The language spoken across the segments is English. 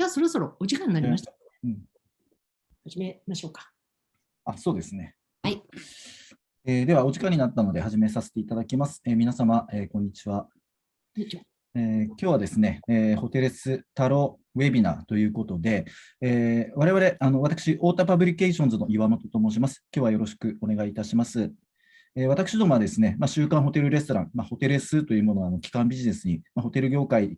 はそろそろお時間になりました。始めましょうか。そうですね。はい。では、お時間になったので始めさせていただきます。皆様、こんにちは。こんにちは。今日はですね、ホテレスタロウェビナーということで、我々、私、太田パブリケーションズの岩本と申します。今日はよろしくお願いいたします。私どもはですね、週刊ホテルレストラン、ホテレスというものは基幹ビジネスに、ホテル業界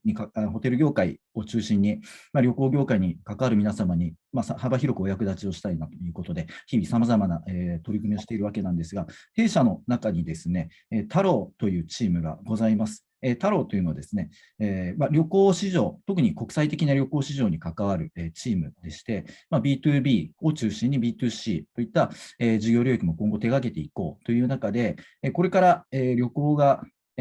を中心に、旅行業界に関わる皆様に、幅広くお役立ちをしたいなということで、日々さまざまな、取り組みをしているわけなんですが、弊社の中にですね、タロウというチームがございます。タロウというのはですね、旅行市場、特に国際的な旅行市場に関わるチームでして、B2B を中心に B2C といった事業領域も今後手掛けていこうという中で、これから旅行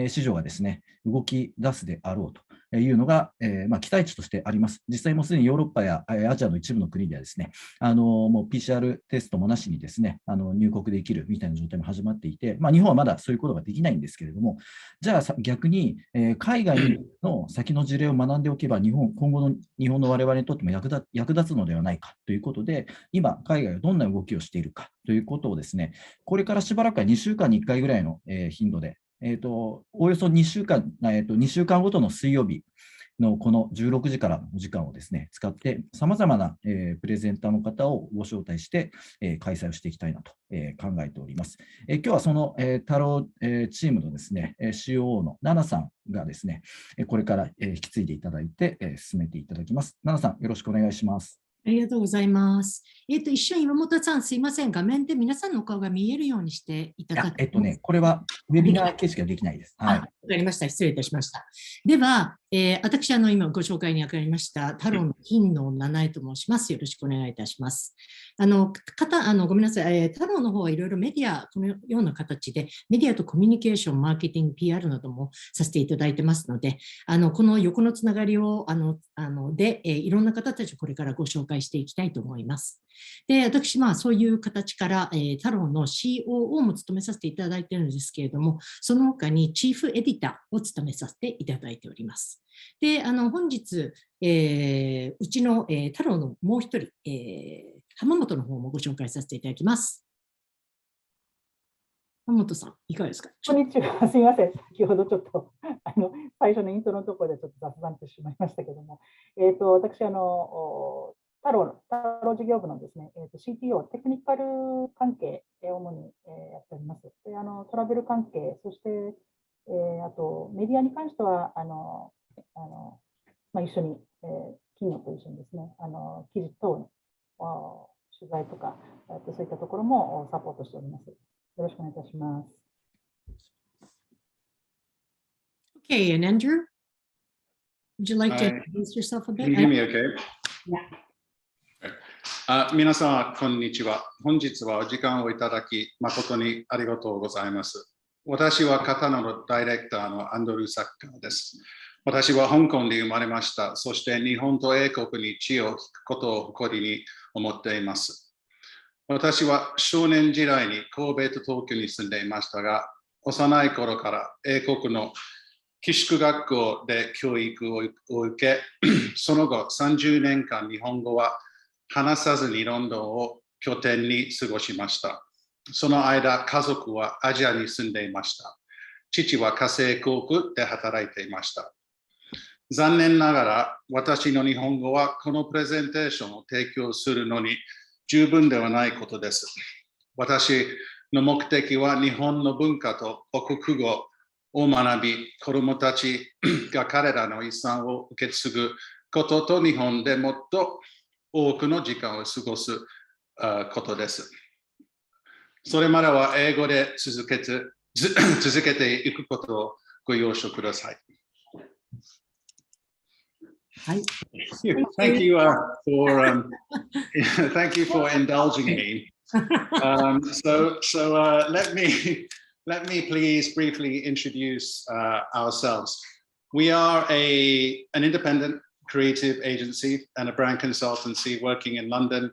市場がですね、動き出すであろうというのが、期待値としてあります。実際もすでにヨーロッパやアジアの一部の国ではですね、もう PCR テストもなしにですね、入国できるみたいな状態も始まっていて、日本はまだそういうことができないんですけれども、じゃあ逆に、海外の先の事例を学んでおけば、今後の日本の我々にとっても役立つのではないかということで、今、海外がどんな動きをしているかということをですね、これからしばらくは2週間に1回ぐらいの頻度で、およそ2週間ごとの水曜日のこの16時からのお時間をですね、使って、さまざまなプレゼンターの方をご招待して、開催をしていきたいなと考えております。今日はそのタロウチームのですね、COO のナナさんがですね、これから引き継いでいただいて進めていただきます。ナナさん、よろしくお願いします。ありがとうございます。一瞬、岩本さん、すいません。画面で皆さんの顔が見えるようにしていただけますか？これはウェビナー形式はできないです。わかりました。失礼いたしました。では、私、今ご紹介にあがりました、太郎の金の七重と申します。よろしくお願いいたします。ごめんなさい。太郎の方はいろいろメディア、このような形で、メディアとコミュニケーション、マーケティング、PR などもさせていただいてますので、この横のつながりを、いろんな方たちをこれからご紹介していきたいと思います。で、私、そういう形から、太郎の COO も務めさせていただいているんですけれども、その他にチーフエディターを務めさせていただいております。で、本日、うちの、太郎のもう一人、浜本の方もご紹介させていただきます。浜本さん、いかがですか？こんにちは。すみません。先ほどちょっと最初のイントロのところでちょっと雑談してしまいましたけども、私太郎事業部のですね、CTO、テクニカル関係、主にやっております。でトラベル関係、そして、あとメディアに関しては一緒に、企業と一緒にですね、記事等の取材とか、そういったところもサポートしております。よろしくお願いいたします。Okay, and Andrew, would you like to introduce yourself a bit? Can you hear me okay? Yeah. 皆様、こんにちは。本日はお時間をいただき、誠にありがとうございます。私はKATANAのダイレクターのアンドルー・サッカーです。私は香港で生まれました。そして日本と英国に地を引くことを誇りに思っています。私は少年時代に神戸と東京に住んでいましたが、幼い頃から英国の寄宿学校で教育を受け、その後30年間日本語は話さずにロンドンを拠点に過ごしました。その間、家族はアジアに住んでいました。父は火星航空で働いていました。残念ながら、私の日本語はこのプレゼンテーションを提供するのに十分ではないことです。私の目的は日本の文化と母国語を学び、子どもたちが彼らの遺産を受け継ぐことと日本でもっと多くの時間を過ごすことです。それまでは英語で続けていくことをご了承ください。Thank you for indulging me. Let me please briefly introduce ourselves. We are an independent creative agency and a brand consultancy working in London,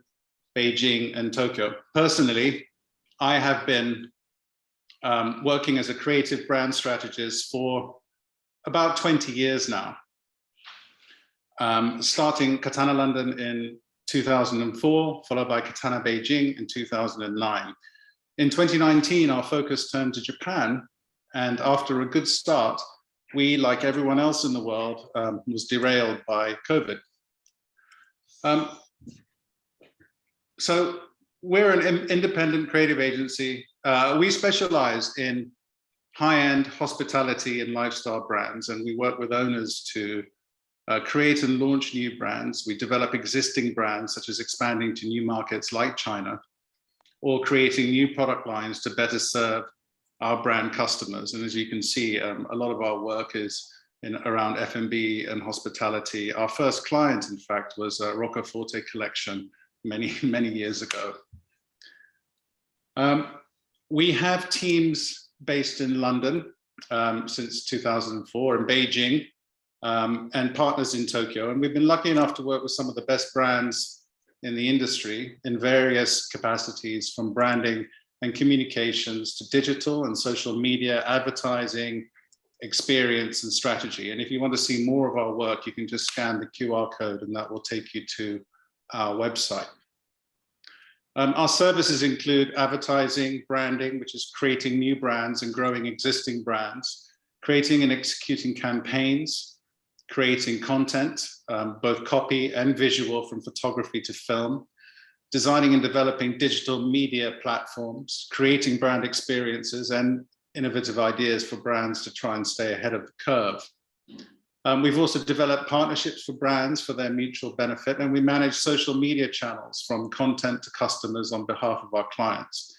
Beijing, and Tokyo. Personally, I have been working as a creative brand strategist for about 20 years now. starting KATANA London in 2004, followed by KATANA Beijing in 2009. In 2019, our focus turned to Japan, and after a good start, we, like everyone else in the world, was derailed by COVID. So we're an independent creative agency. We specialize in high-end hospitality and lifestyle brands, and we work with owners to create and launch new brands. We develop existing brands, such as expanding to new markets like China, or creating new product lines to better serve our brand customers. And as you can see, a lot of our work is around F&B and hospitality. Our first client, in fact, was Rocco Forte Collection many years ago. We have teams based in London since 2004, in Beijing, and partners in Tokyo. And we've been lucky enough to work with some of the best brands in the industry in various capacities, from branding and communications to digital and social media, advertising, experience and strategy. And if you want to see more of our work, you can just scan the QR code and that will take you to our website. Our services include advertising, branding, which is creating new brands and growing existing brands, creating and executing campaigns, creating content, both copy and visual, from photography to film, designing and developing digital media platforms, creating brand experiences and innovative ideas for brands to try and stay ahead of the curve. We've also developed partnerships for brands for their mutual benefit, and we manage social media channels from content to customers on behalf of our clients.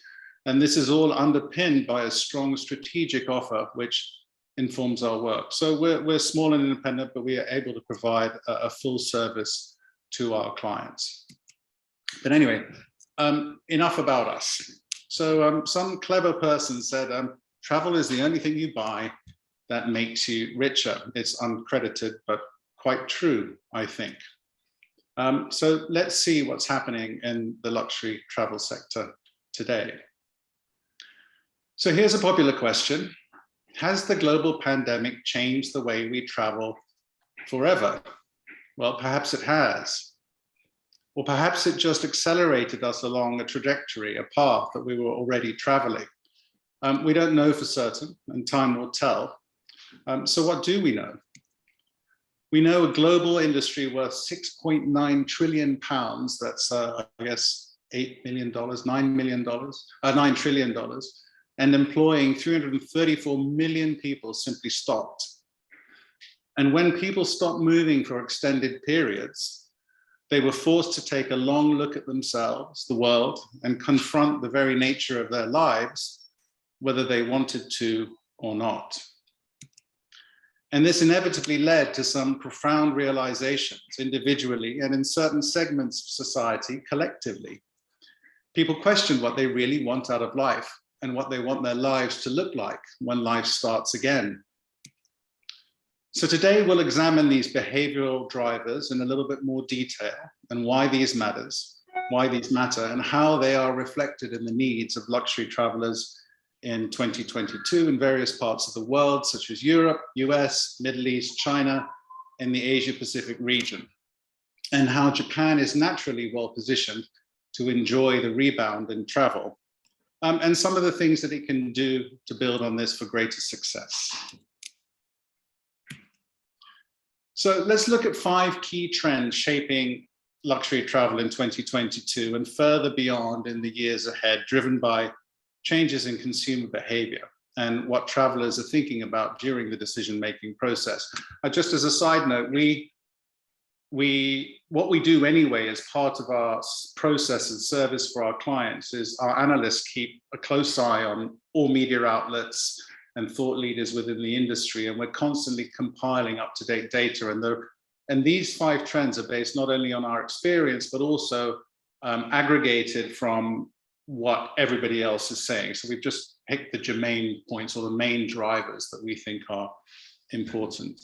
And this is all underpinned by a strong strategic offer, which informs our work. So we're small and independent, but we are able to provide a full service to our clients. But anyway, enough about us. So some clever person said, travel is the only thing you buy that makes you richer. It's uncredited, but quite true, I think. So let's see what's happening in the luxury travel sector today. So here's a popular question. Has the global pandemic changed the way we travel forever? Well, perhaps it has. Or perhaps it just accelerated us along a trajectory, a path that we were already traveling. We don't know for certain, and time will tell. So what do we know? We know a global industry worth 6.9 trillion pounds, that's I guess $8 million, $9 trillion, and employing 334 million people simply stopped. And when people stopped moving for extended periods, they were forced to take a long look at themselves, the world, and confront the very nature of their lives, whether they wanted to or not. And this inevitably led to some profound realizations individually and in certain segments of society collectively. People question what they really want out of life and what they want their lives to look like when life starts again. So today we'll examine these behavioral drivers in a little bit more detail and why these matter, and how they are reflected in the needs of luxury travelers in 2022 in various parts of the world, such as Europe, US, Middle East, China, and the Asia-Pacific region, and how Japan is naturally well positioned to enjoy the rebound in travel, and some of the things that it can do to build on this for greater success. So let's look at 5 key trends shaping luxury travel in 2022 and further beyond in the years ahead, driven by changes in consumer behavior and what travelers are thinking about during the decision-making process. Just as a side note, what we do anyway as part of our process and service for our clients is our analysts keep a close eye on all media outlets and thought leaders within the industry, and we're constantly compiling up-to-date data. And these 5 trends are based not only on our experience, but also aggregated from what everybody else is saying. So we've just picked the germane points or the main drivers that we think are important.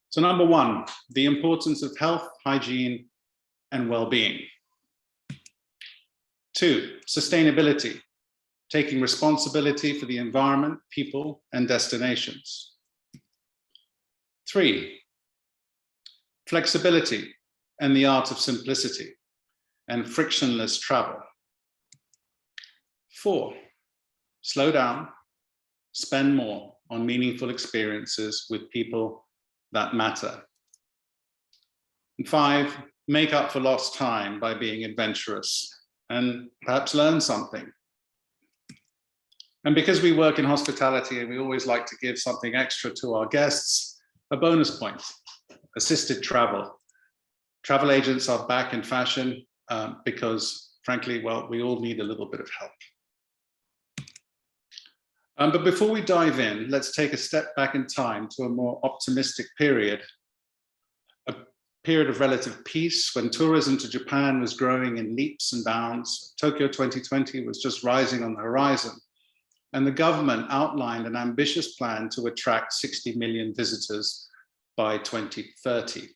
So number 1, the importance of health, hygiene, and well-being. 2, sustainability, taking responsibility for the environment, people, and destinations. 3, flexibility and the art of simplicity, and frictionless travel. 4, slow down, spend more on meaningful experiences with people that matter. And 5, make up for lost time by being adventurous and perhaps learn something. And because we work in hospitality and we always like to give something extra to our guests, a bonus point, assisted travel. Travel agents are back in fashion because frankly, well, we all need a little bit of help. But before we dive in, let's take a step back in time to a more optimistic period, a period of relative peace when tourism to Japan was growing in leaps and bounds. Tokyo 2020 was just rising on the horizon, and the government outlined an ambitious plan to attract 60 million visitors by 2030.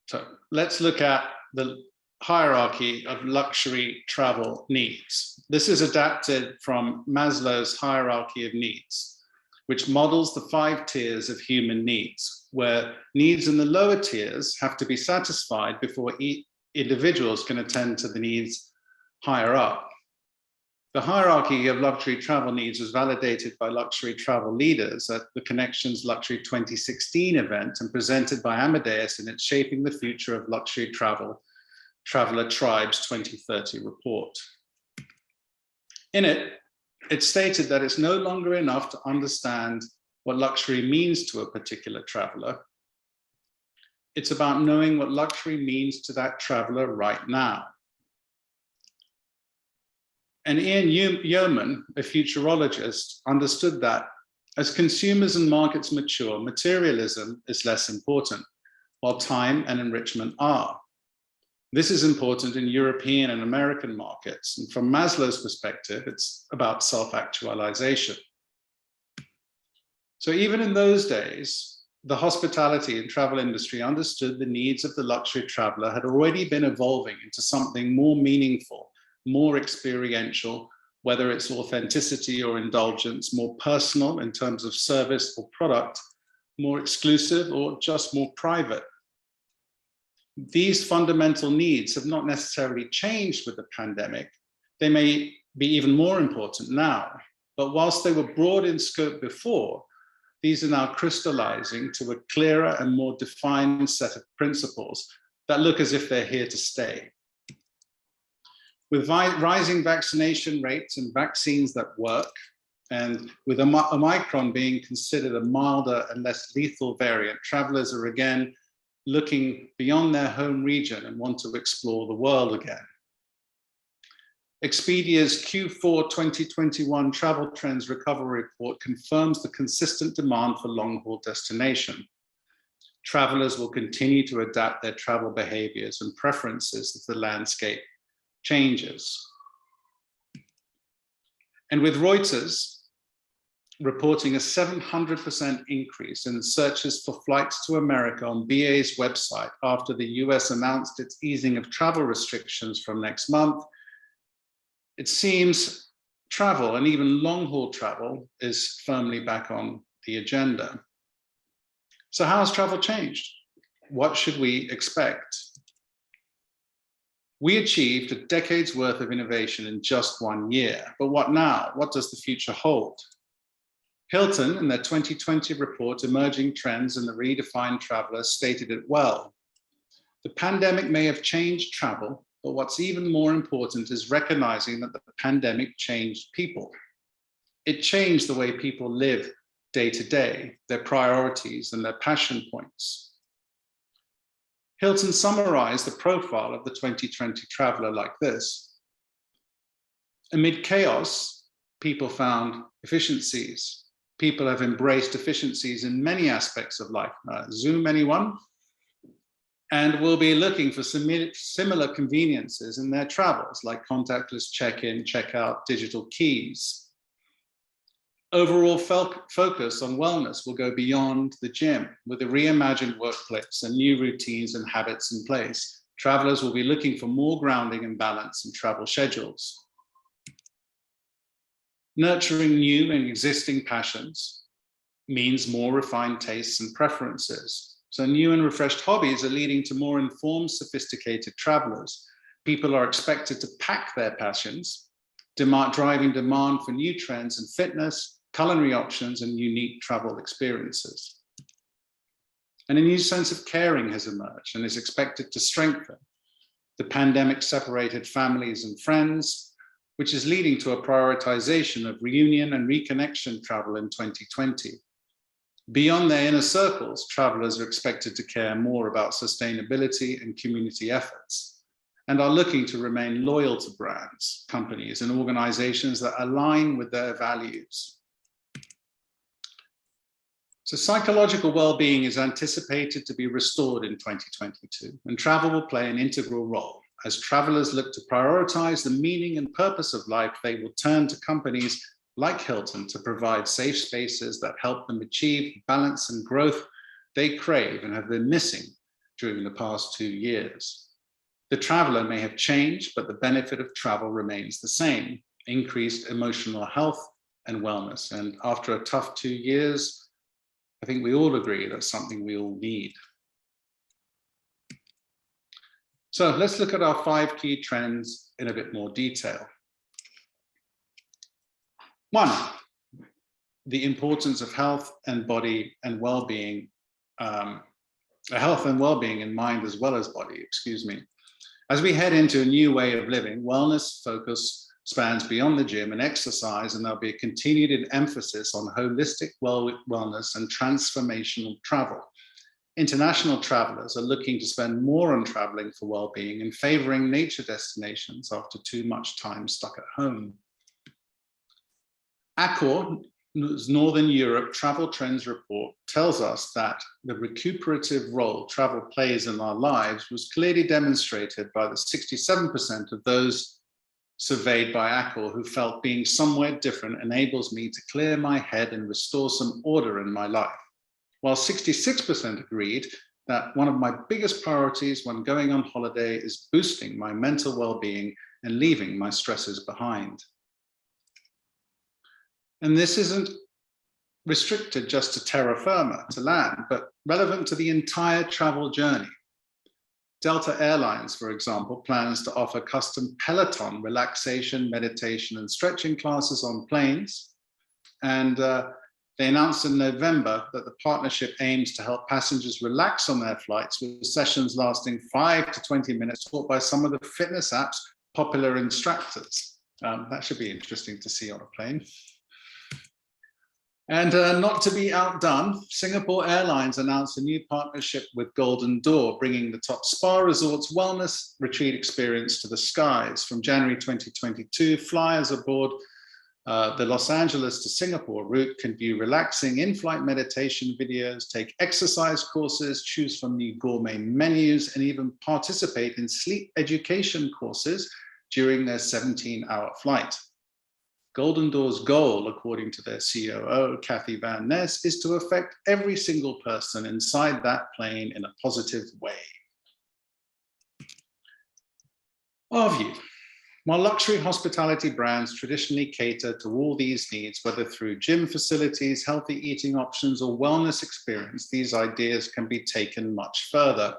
So let's look at the hierarchy of luxury travel needs. This is adapted from Maslow's hierarchy of needs, which models the 5 tiers of human needs, where needs in the lower tiers have to be satisfied before individuals can attend to the needs higher up. The hierarchy of luxury travel needs was validated by luxury travel leaders at the Connections Luxury 2016 event and presented by Amadeus in its Shaping the Future of Luxury Traveler Tribes 2030 report. In it, it stated that it's no longer enough to understand what luxury means to a particular traveler. It's about knowing what luxury means to that traveler right now. And Ian Yeoman, a futurologist, understood that as consumers and markets mature, materialism is less important, while time and enrichment are. This is important in European and American markets. And from Maslow's perspective, it's about self-actualization. So even in those days, the hospitality and travel industry understood the needs of the luxury traveler had already been evolving into something more meaningful, more experiential, whether it's authenticity or indulgence, more personal in terms of service or product, more exclusive or just more private. These fundamental needs have not necessarily changed with the pandemic. They may be even more important now, but whilst they were broad in scope before, these are now crystallizing to a clearer and more defined set of principles that look as if they're here to stay. With rising vaccination rates and vaccines that work, and with Omicron being considered a milder and less lethal variant, travelers are again looking beyond their home region and want to explore the world again. Expedia's Q4 2021 Travel Trends Recovery Report confirms the consistent demand for long-haul destination. Travelers will continue to adapt their travel behaviors and preferences as the landscape changes. And with Reuters reporting a 700% increase in searches for flights to America on BA's website after the US announced its easing of travel restrictions from next month, it seems travel, and even long-haul travel, is firmly back on the agenda. So how has travel changed? What should we expect? We achieved a decade's worth of innovation in just 1 year, but what now? What does the future hold? Hilton, in their 2020 report, Emerging Trends in the Redefined Traveler, stated it well. The pandemic may have changed travel, but what's even more important is recognizing that the pandemic changed people. It changed the way people live day to day, their priorities and their passion points. Hilton summarized the profile of the 2020 traveler like this. Amid chaos, people found efficiencies. People have embraced efficiencies in many aspects of life. Zoom, anyone? And will be looking for similar conveniences in their travels, like contactless check-in, check-out, digital keys. Overall focus on wellness will go beyond the gym. With a reimagined workplace and new routines and habits in place, travelers will be looking for more grounding and balance in travel schedules. Nurturing new and existing passions, means more refined tastes and preferences. So new and refreshed hobbies are leading to more informed, sophisticated travelers. People are expected to pack their passions, driving demand for new trends in fitness, culinary options, and unique travel experiences. And a new sense of caring has emerged and is expected to strengthen. The pandemic separated families and friends, which is leading to a prioritization of reunion and reconnection travel in 2020. Beyond their inner circles, travelers are expected to care more about sustainability and community efforts, and are looking to remain loyal to brands, companies, and organizations that align with their values. So psychological well-being is anticipated to be restored in 2022, and travel will play an integral role. As travelers look to prioritize the meaning and purpose of life, they will turn to companies like Hilton to provide safe spaces that help them achieve balance and growth they crave and have been missing during the past 2 years. The traveler may have changed, but the benefit of travel remains the same: increased emotional health and wellness. And after a tough 2 years, I think we all agree that's something we all need. So let's look at our 5 key trends in a bit more detail. 1, the importance of health and body and well-being, health and well-being in mind as well as body, excuse me. As we head into a new way of living, wellness focus spans beyond the gym and exercise, and there'll be a continued emphasis on holistic wellness and transformational travel. International travelers are looking to spend more on traveling for well-being and favoring nature destinations after too much time stuck at home. Accor's Northern Europe Travel Trends Report tells us that the recuperative role travel plays in our lives was clearly demonstrated by the 67% of those surveyed by Accor who felt being somewhere different enables me to clear my head and restore some order in my life, while 66% agreed that one of my biggest priorities when going on holiday is boosting my mental well-being and leaving my stresses behind. And this isn't restricted just to terra firma, to land, but relevant to the entire travel journey. Delta Airlines, for example, plans to offer custom Peloton relaxation, meditation, and stretching classes on planes. And they announced in November that the partnership aims to help passengers relax on their flights with sessions lasting 5 to 20 minutes taught by some of the fitness apps' popular instructors. That should be interesting to see on a plane. And not to be outdone, Singapore Airlines announced a new partnership with Golden Door, bringing the top spa resorts wellness retreat experience to the skies. From January 2022, flyers aboard the Los Angeles to Singapore route can view relaxing in-flight meditation videos, take exercise courses, choose from new gourmet menus, and even participate in sleep education courses during their 17-hour flight. Golden Door's goal, according to their COO, Kathy Van Ness, is to affect every single person inside that plane in a positive way. Our view: while luxury hospitality brands traditionally cater to all these needs, whether through gym facilities, healthy eating options, or wellness experience, these ideas can be taken much further,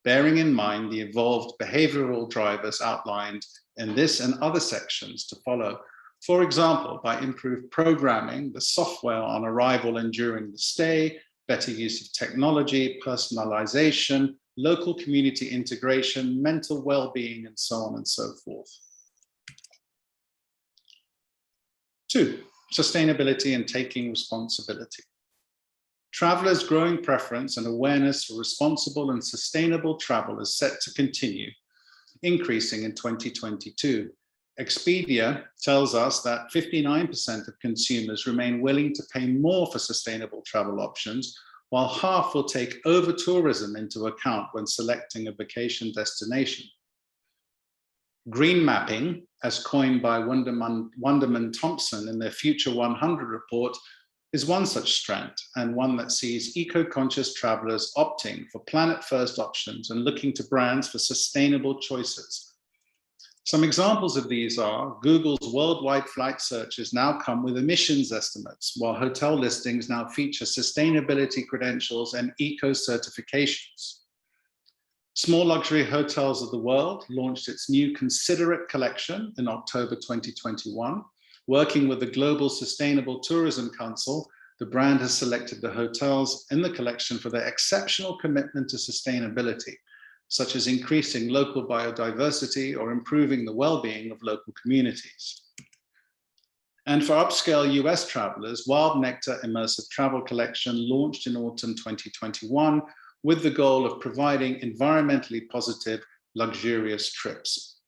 bearing in mind the evolved behavioral drivers outlined in this and other sections to follow. For example, by improved programming, the software on arrival and during the stay, better use of technology, personalization, local community integration, mental well-being, and so on and so forth. 2, sustainability and taking responsibility. Travelers' growing preference and awareness for responsible and sustainable travel is set to continue, increasing in 2022. Expedia tells us that 59% of consumers remain willing to pay more for sustainable travel options, while half will take over-tourism into account when selecting a vacation destination. Green mapping, as coined by Wunderman Thompson in their Future 100 report, is one such strand, and one that sees eco-conscious travelers opting for planet-first options and looking to brands for sustainable choices. Some examples of these are Google's worldwide flight searches now come with emissions estimates, while hotel listings now feature sustainability credentials and eco certifications. Small Luxury Hotels of the World launched its new Considerate collection in October 2021. Working with the Global Sustainable Tourism Council, the brand has selected the hotels in the collection for their exceptional commitment to sustainability, such as increasing local biodiversity or improving the well-being of local communities. And for upscale US travelers, Wild Nectar Immersive Travel Collection launched in autumn 2021 with the goal of providing environmentally positive, luxurious trips.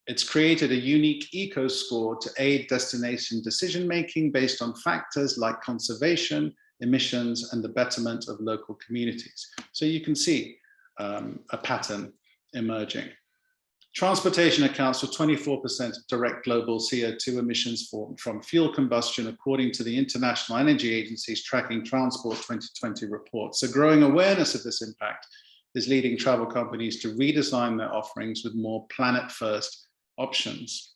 It's created a unique eco score to aid destination decision-making based on factors like conservation, emissions, and the betterment of local communities. So you can see a pattern emerging. Transportation accounts for 24% of direct global CO2 emissions from fuel combustion, according to the International Energy Agency's Tracking Transport 2020 report. So growing awareness of this impact is leading travel companies to redesign their offerings with more planet-first options.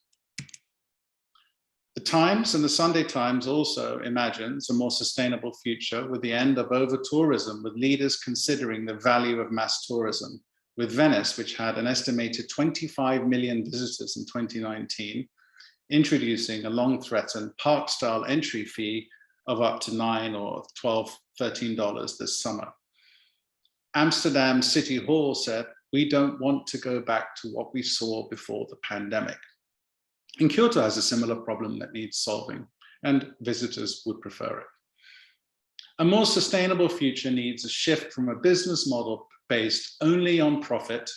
The Times and the Sunday Times also imagines a more sustainable future with the end of over-tourism, with leaders considering the value of mass tourism, with Venice, which had an estimated 25 million visitors in 2019, introducing a long-threatened park-style entry fee of up to $9 or $12, $13 this summer. Amsterdam City Hall said, "We don't want to go back to what we saw before the pandemic." And Kyoto has a similar problem that needs solving, and visitors would prefer it. A more sustainable future needs a shift from a business model based only on profit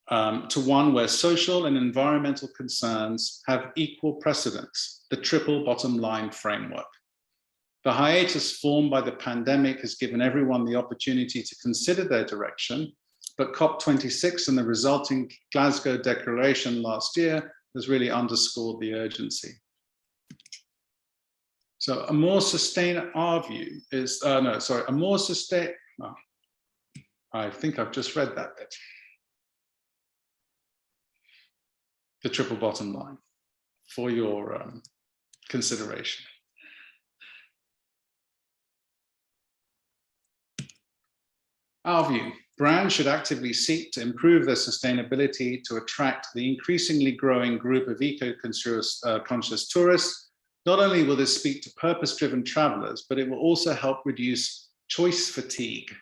to one where social and environmental concerns have equal precedence, the triple bottom line framework. The hiatus formed by the pandemic has given everyone the opportunity to consider their direction, but COP26 and the resulting Glasgow Declaration last year has really underscored the urgency. So a more sustainable, our view is, a more sustainable, I think I've just read that bit. The triple bottom line for your consideration. Our view, brands should actively seek to improve their sustainability to attract the increasingly growing group of eco-conscious tourists. Not only will this speak to purpose-driven travelers, but it will also help reduce choice fatigue.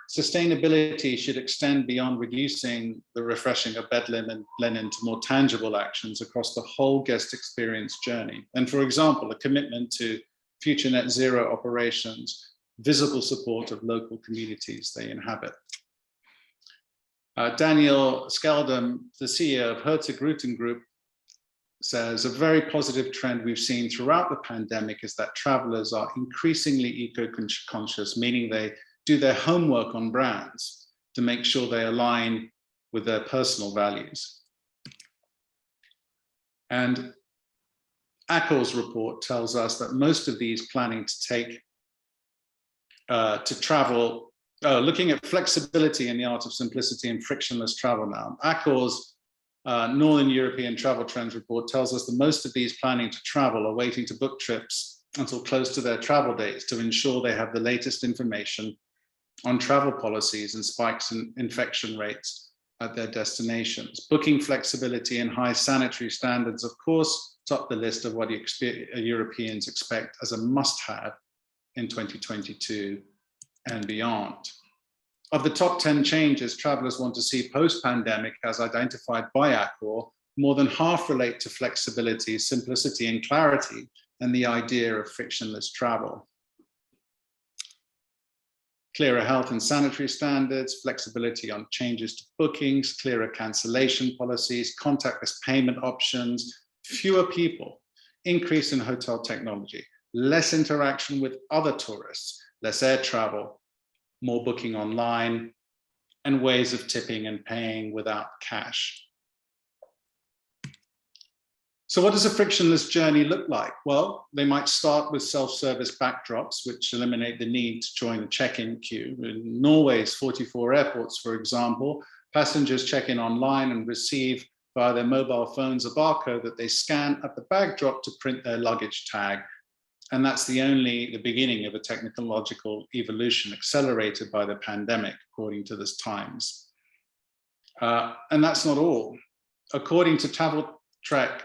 Sustainability should extend beyond reducing the refreshing of bed linen to more tangible actions across the whole guest experience journey. And for example, a commitment to future net zero operations, visible support of local communities they inhabit. Daniel Skeldam, the CEO of Hertog Rutten Group, says a very positive trend we've seen throughout the pandemic is that travelers are increasingly eco-conscious, meaning they do their homework on brands to make sure they align with their personal values. And Accord's report tells us that most of these planning to take to travel, looking at flexibility in the art of simplicity and frictionless travel now. Accord's Northern European Travel Trends report tells us that most of these planning to travel are waiting to book trips until close to their travel dates to ensure they have the latest information on travel policies and spikes in infection rates at their destinations. Booking flexibility and high sanitary standards, of course, top the list of what Europeans expect as a must-have in 2022 and beyond. Of the top 10 changes travelers want to see post-pandemic, as identified by Accor, more than half relate to flexibility, simplicity, and clarity, and the idea of frictionless travel. Clearer health and sanitary standards, flexibility on changes to bookings, clearer cancellation policies, contactless payment options, fewer people, increase in hotel technology, less interaction with other tourists, less air travel, more booking online, and ways of tipping and paying without cash. So what does a frictionless journey look like? Well, they might start with self-service backdrops, which eliminate the need to join the check-in queue. In Norway's 44 airports, for example, passengers check in online and receive via their mobile phones a barcode that they scan at the bag drop to print their luggage tag. And that's the beginning of a technological evolution accelerated by the pandemic, according to this Times. And that's not all. According to Travel Trek,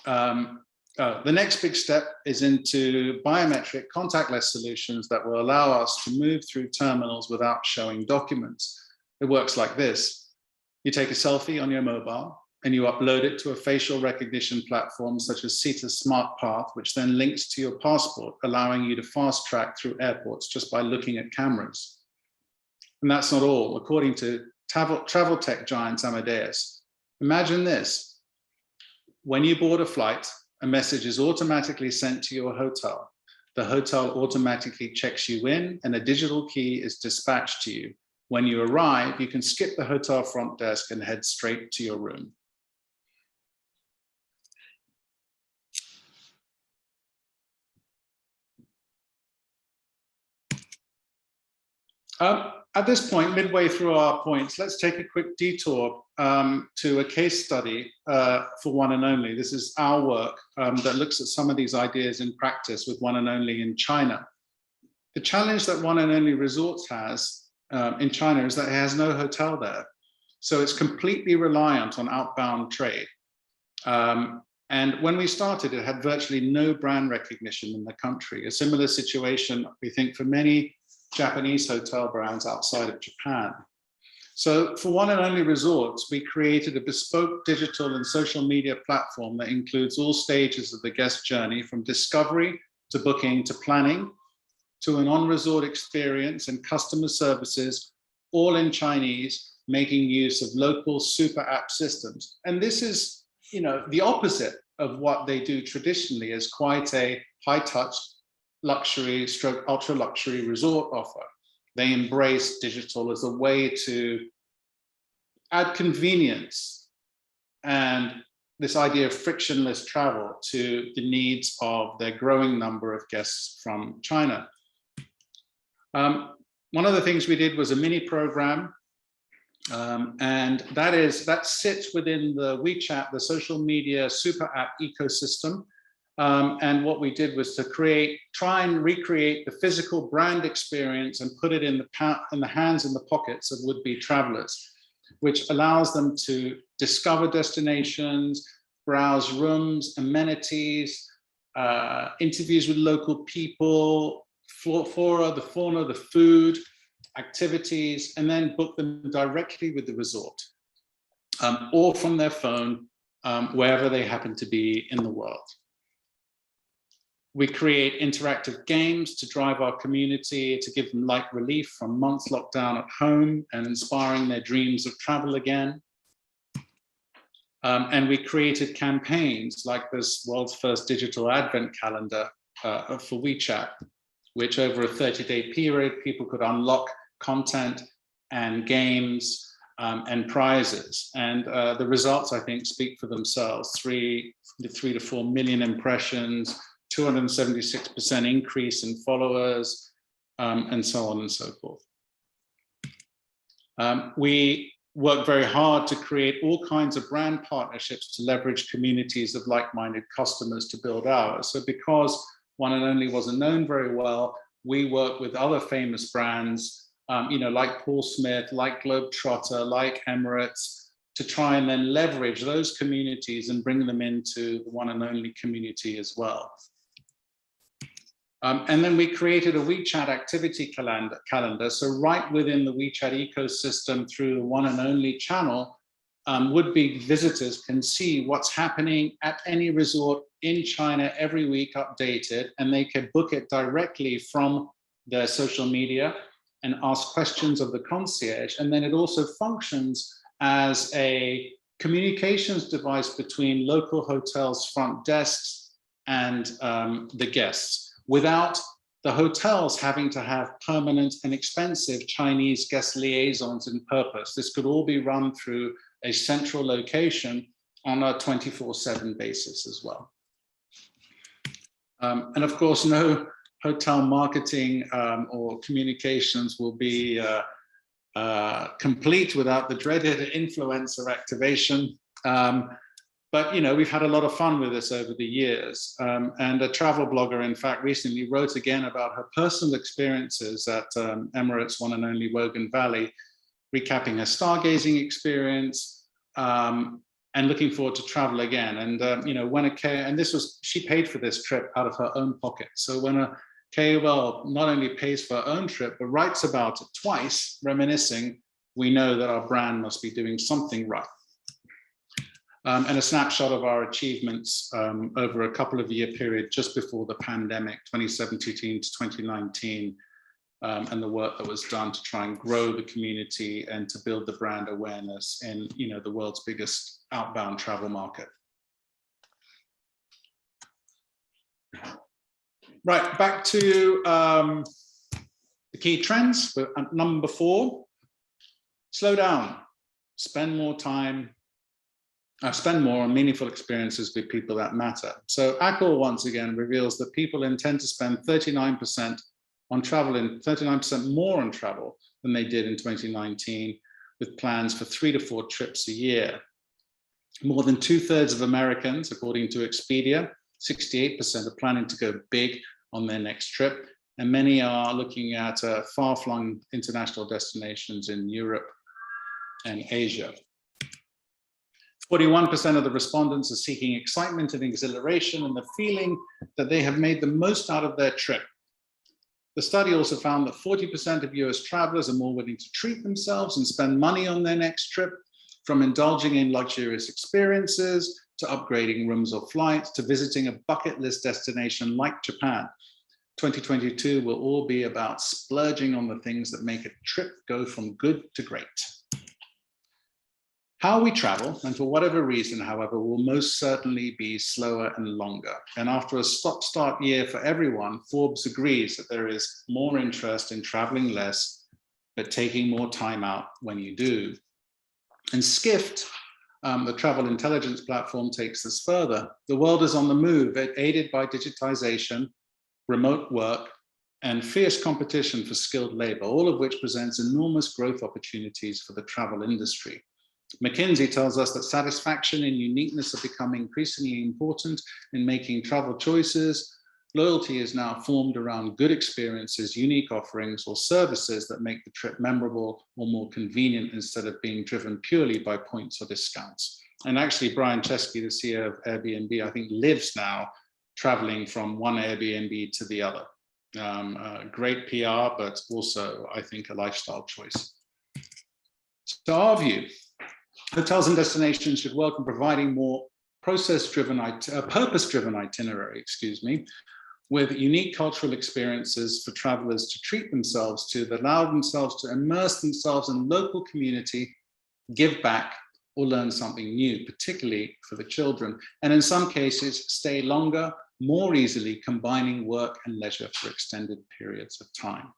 the next big step is into biometric contactless solutions that will allow us to move through terminals without showing documents. It works like this. You take a selfie on your mobile and you upload it to a facial recognition platform such as CETA Smart Path, which then links to your passport, allowing you to fast track through airports just by looking at cameras. And that's not all. According to travel tech giant Amadeus, imagine this. When you board a flight, a message is automatically sent to your hotel. The hotel automatically checks you in and a digital key is dispatched to you. When you arrive, you can skip the hotel front desk and head straight to your room. At this point, midway through our points, let's take a quick detour to a case study for One and Only. This is our work that looks at some of these ideas in practice with One and Only in China. The challenge that One and Only Resorts has in China is that it has no hotel there. So it's completely reliant on outbound trade. And when we started, it had virtually no brand recognition in the country. A similar situation, we think, for many Japanese hotel brands outside of Japan. So for One and Only Resorts, we created a bespoke digital and social media platform that includes all stages of the guest journey, from discovery to booking to planning, to an on-resort experience and customer services, all in Chinese, making use of local super app systems. And this is, the opposite of what they do traditionally as quite a high-touch luxury stroke ultra luxury resort offer. They embrace digital as a way to add convenience and this idea of frictionless travel to the needs of their growing number of guests from China. One of the things we did was a mini program, and that sits within the WeChat, the social media super app ecosystem. And what we did was to try and recreate the physical brand experience and put it in the hands and the pockets of would-be travelers, which allows them to discover destinations, browse rooms, amenities, interviews with local people, flora, the fauna, the food, activities, and then book them directly with the resort or from their phone, wherever they happen to be in the world. We create interactive games to drive our community, to give them light relief from months locked down at home and inspiring their dreams of travel again. And we created campaigns like this world's first digital advent calendar for WeChat, which over a 30-day period, people could unlock content and games and prizes. And the results, I think, speak for themselves. 3 to 4 million impressions, 276% increase in followers, and so on and so forth. We work very hard to create all kinds of brand partnerships to leverage communities of like-minded customers to build ours. So because One and Only wasn't known very well, we work with other famous brands, like Paul Smith, like Globetrotter, like Emirates, to try and then leverage those communities and bring them into the One and Only community as well. And then we created a WeChat activity calendar. So right within the WeChat ecosystem through the One and Only channel, would-be visitors can see what's happening at any resort in China every week, updated, and they can book it directly from their social media and ask questions of the concierge. And then it also functions as a communications device between local hotels' front desks and the guests, without the hotels having to have permanent and expensive Chinese guest liaisons in purpose. This could all be run through a central location on a 24/7 basis as well. And of course, no hotel marketing or communications will be complete without the dreaded influencer activation. But we've had a lot of fun with this over the years. And a travel blogger, in fact, recently wrote again about her personal experiences at Emirates' one and only Wogan Valley, recapping her stargazing experience and looking forward to travel again. And she paid for this trip out of her own pocket. So when a KOL not only pays for her own trip, but writes about it twice, reminiscing, we know that our brand must be doing something right. And a snapshot of our achievements over a couple of year period just before the pandemic, 2017 to 2019, and the work that was done to try and grow the community and to build the brand awareness in the world's biggest outbound travel market. Right, back to the key trends. Number 4, slow down, spend more on meaningful experiences with people that matter. So Accor once again reveals that people intend to spend 39% on travel and 39% more on travel than they did in 2019, with plans for 3 to 4 trips a year. More than 2/3 of Americans, according to Expedia, 68% are planning to go big on their next trip, and many are looking at far-flung international destinations in Europe and Asia. 41% of the respondents are seeking excitement and exhilaration and the feeling that they have made the most out of their trip. The study also found that 40% of US travelers are more willing to treat themselves and spend money on their next trip, from indulging in luxurious experiences to upgrading rooms or flights to visiting a bucket list destination like Japan. 2022 will all be about splurging on the things that make a trip go from good to great. How we travel, and for whatever reason, however, will most certainly be slower and longer. And after a stop-start year for everyone, Forbes agrees that there is more interest in traveling less, but taking more time out when you do. And Skift, the travel intelligence platform, takes this further. The world is on the move, aided by digitization, remote work, and fierce competition for skilled labor, all of which presents enormous growth opportunities for the travel industry. McKinsey tells us that satisfaction and uniqueness are becoming increasingly important in making travel choices. Loyalty is now formed around good experiences, unique offerings, or services that make the trip memorable or more convenient instead of being driven purely by points or discounts. And actually, Brian Chesky, the CEO of Airbnb, I think lives now traveling from one Airbnb to the other. Great PR, but also, I think, a lifestyle choice. So our view, hotels and destinations should work on providing more purpose-driven itinerary, with unique cultural experiences for travelers to treat themselves to, that allow themselves to immerse themselves in local community, give back, or learn something new, particularly for the children, and in some cases, stay longer, more easily, combining work and leisure for extended periods of time.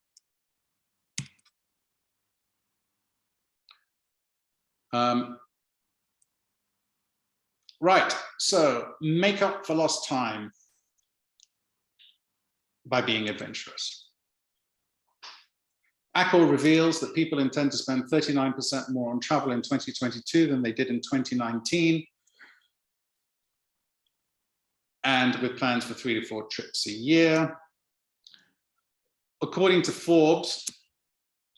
Right, so make up for lost time by being adventurous. Accor reveals that people intend to spend 39% more on travel in 2022 than they did in 2019, and with plans for 3 to 4 trips a year. According to Forbes'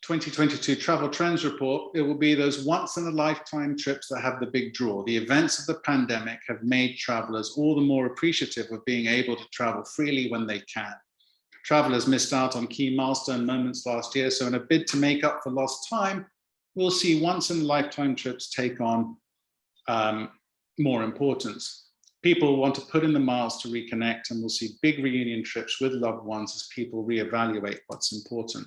2022 Travel Trends Report, it will be those once-in-a-lifetime trips that have the big draw. The events of the pandemic have made travelers all the more appreciative of being able to travel freely when they can. Travelers missed out on key milestone moments last year, so in a bid to make up for lost time, we'll see once-in-a-lifetime trips take on more importance. People want to put in the miles to reconnect, and we'll see big reunion trips with loved ones as people reevaluate what's important.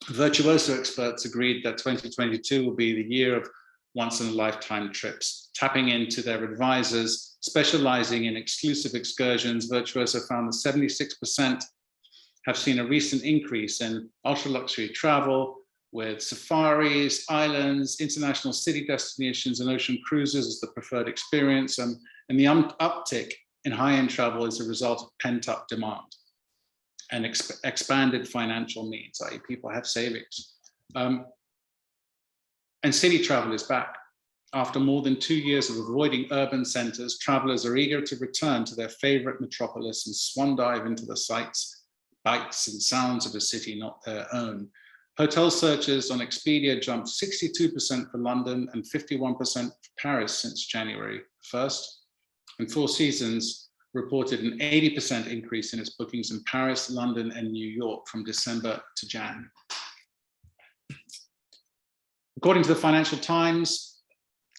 Virtuoso experts agreed that 2022 will be the year of once-in-a-lifetime trips. Tapping into their advisors, specializing in exclusive excursions, Virtuoso found that 76% have seen a recent increase in ultra-luxury travel, with safaris, islands, international city destinations, and ocean cruises as the preferred experience. And the uptick in high-end travel is a result of pent-up demand and expanded financial needs, i.e. people have savings. And city travel is back. After more than 2 years of avoiding urban centers, travelers are eager to return to their favorite metropolis and swan dive into the sights, bites, and sounds of a city not their own. Hotel searches on Expedia jumped 62% for London and 51% for Paris since January 1st. And Four Seasons reported an 80% increase in its bookings in Paris, London, and New York from December to Jan. According to the Financial Times,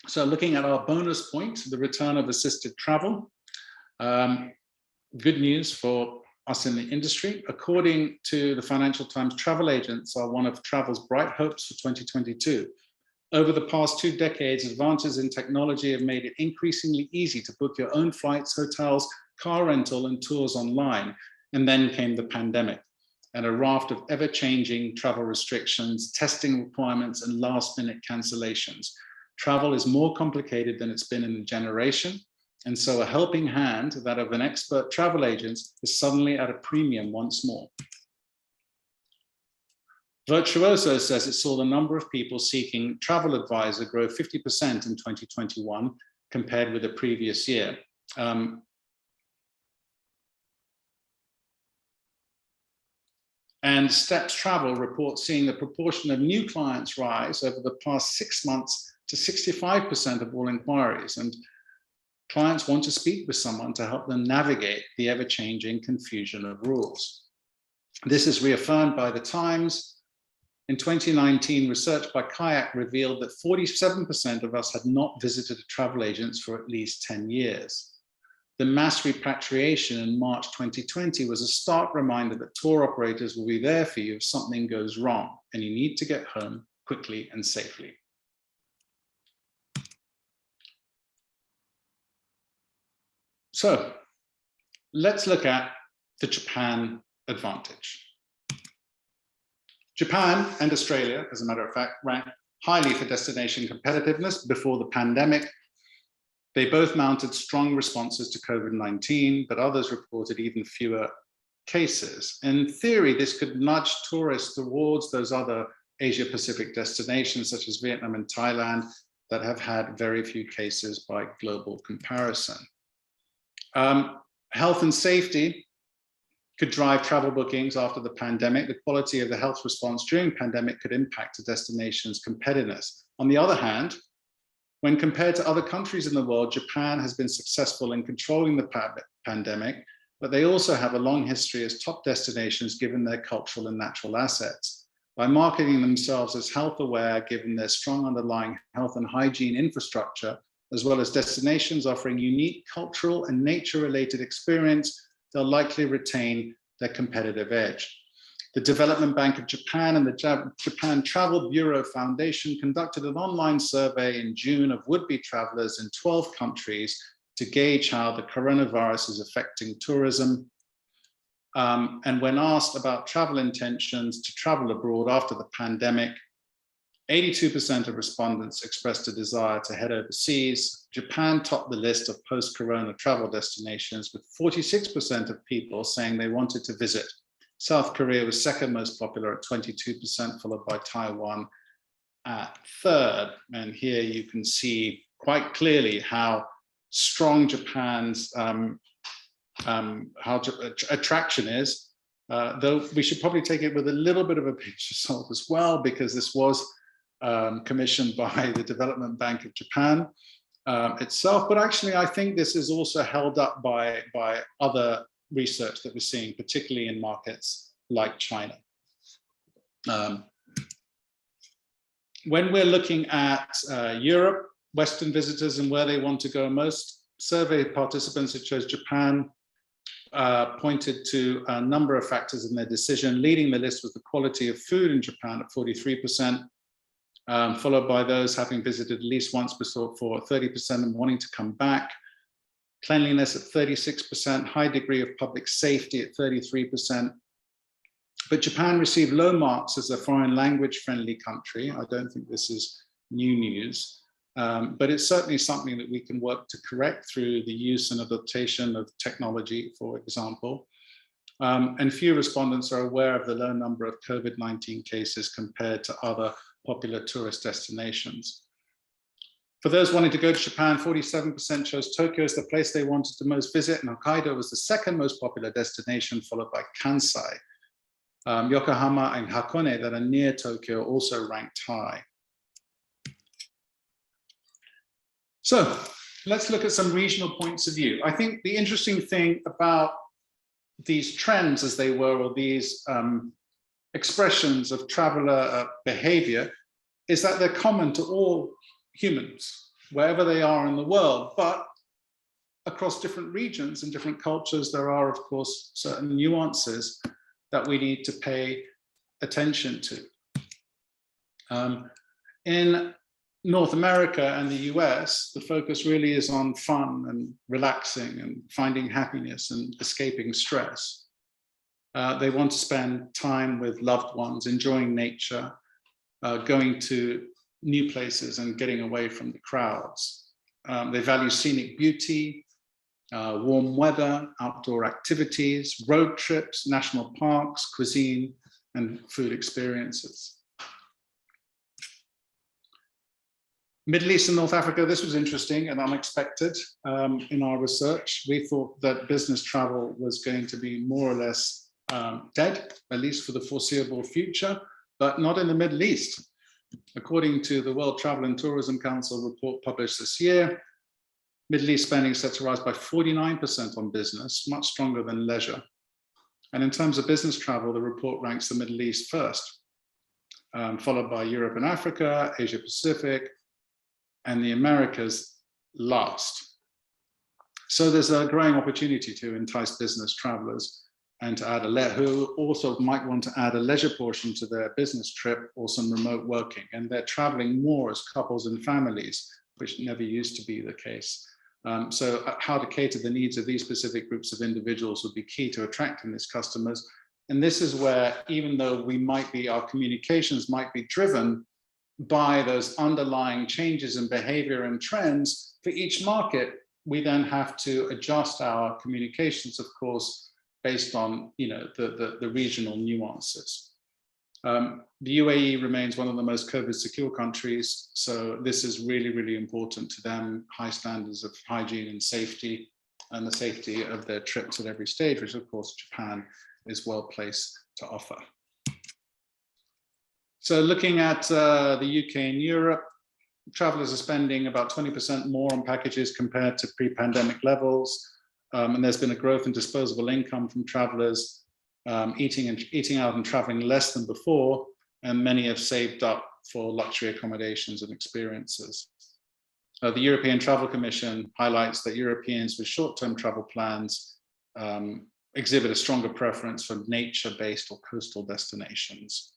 so looking at our bonus point, the return of assisted travel, good news for us in the industry. According to the Financial Times, travel agents are one of travel's bright hopes for 2022. Over the past 2 decades, advances in technology have made it increasingly easy to book your own flights, hotels, car rental, and tours online. And then came the pandemic and a raft of ever-changing travel restrictions, testing requirements, and last-minute cancellations. Travel is more complicated than it's been in a generation. And so a helping hand, that of an expert travel agent, is suddenly at a premium once more. Virtuoso says it saw the number of people seeking travel advisor grow 50% in 2021 compared with the previous year. And Steps Travel reports seeing the proportion of new clients rise over the past 6 months to 65% of all inquiries. And clients want to speak with someone to help them navigate the ever-changing confusion of rules. This is reaffirmed by the Times. In 2019, research by Kayak revealed that 47% of us had not visited a travel agent for at least 10 years. The mass repatriation in March 2020 was a stark reminder that tour operators will be there for you if something goes wrong and you need to get home quickly and safely. So let's look at the Japan advantage. Japan and Australia, as a matter of fact, ranked highly for destination competitiveness before the pandemic. They both mounted strong responses to COVID-19, but others reported even fewer cases. In theory, this could nudge tourists towards those other Asia-Pacific destinations, such as Vietnam and Thailand, that have had very few cases by global comparison. Health and safety could drive travel bookings after the pandemic. The quality of the health response during the pandemic could impact a destination's competitiveness. On the other hand, when compared to other countries in the world, Japan has been successful in controlling the pandemic, but they also have a long history as top destinations given their cultural and natural assets. By marketing themselves as health aware, given their strong underlying health and hygiene infrastructure, as well as destinations offering unique cultural and nature-related experience, they'll likely retain their competitive edge. The Development Bank of Japan and the Japan Travel Bureau Foundation conducted an online survey in June of would-be travelers in 12 countries to gauge how the coronavirus is affecting tourism. And when asked about travel intentions to travel abroad after the pandemic, 82% of respondents expressed a desire to head overseas. Japan topped the list of post-corona travel destinations, with 46% of people saying they wanted to visit. South Korea was second most popular at 22%, followed by Taiwan at third. And here you can see quite clearly how strong Japan's attraction is, though we should probably take it with a little bit of a pinch of salt as well, because this was commissioned by the Development Bank of Japan itself. But actually, I think this is also held up by other research that we're seeing, particularly in markets like China. When we're looking at Europe, Western visitors and where they want to go most, survey participants who chose Japan pointed to a number of factors in their decision. Leading the list was the quality of food in Japan at 43%, followed by those having visited at least once before for 30% and wanting to come back. Cleanliness at 36%, high degree of public safety at 33%. But Japan received low marks as a foreign language friendly country. I don't think this is new news, but it's certainly something that we can work to correct through the use and adaptation of technology, for example. And few respondents are aware of the low number of COVID-19 cases compared to other popular tourist destinations. For those wanting to go to Japan, 47% chose Tokyo as the place they wanted to most visit, and Hokkaido was the second most popular destination, followed by Kansai. Yokohama and Hakone that are near Tokyo also ranked high. So let's look at some regional points of view. I think the interesting thing about these trends as they were, or these expressions of traveler behavior, is that they're common to all humans, wherever they are in the world, but across different regions and different cultures, there are, of course, certain nuances that we need to pay attention to. In North America and the US, the focus really is on fun and relaxing and finding happiness and escaping stress. They want to spend time with loved ones, enjoying nature, going to new places and getting away from the crowds. They value scenic beauty, warm weather, outdoor activities, road trips, national parks, cuisine, and food experiences. Middle East and North Africa, this was interesting and unexpected in our research. We thought that business travel was going to be more or less dead, at least for the foreseeable future, but not in the Middle East. According to the World Travel and Tourism Council report published this year, Middle East spending is set to rise by 49% on business, much stronger than leisure. And in terms of business travel, the report ranks the Middle East first, followed by Europe and Africa, Asia Pacific, and the Americas last. So there's a growing opportunity to entice business travelers and to add who also might want to add a leisure portion to their business trip or some remote working. And they're traveling more as couples and families, which never used to be the case. So how to cater the needs of these specific groups of individuals would be key to attracting these customers. And this is where, even though our communications might be driven by those underlying changes in behavior and trends for each market, we then have to adjust our communications, of course, based on the regional nuances. The UAE remains one of the most COVID secure countries, so this is really, really important to them, high standards of hygiene and safety the safety of their trips at every stage, which of course Japan is well placed to offer. So looking at the UK and Europe, travelers are spending about 20% more on packages compared to pre-pandemic levels. And there's been a growth in disposable income from travelers eating out and traveling less than before, and many have saved up for luxury accommodations and experiences. The European Travel Commission highlights that Europeans with short-term travel plans exhibit a stronger preference for nature-based or coastal destinations.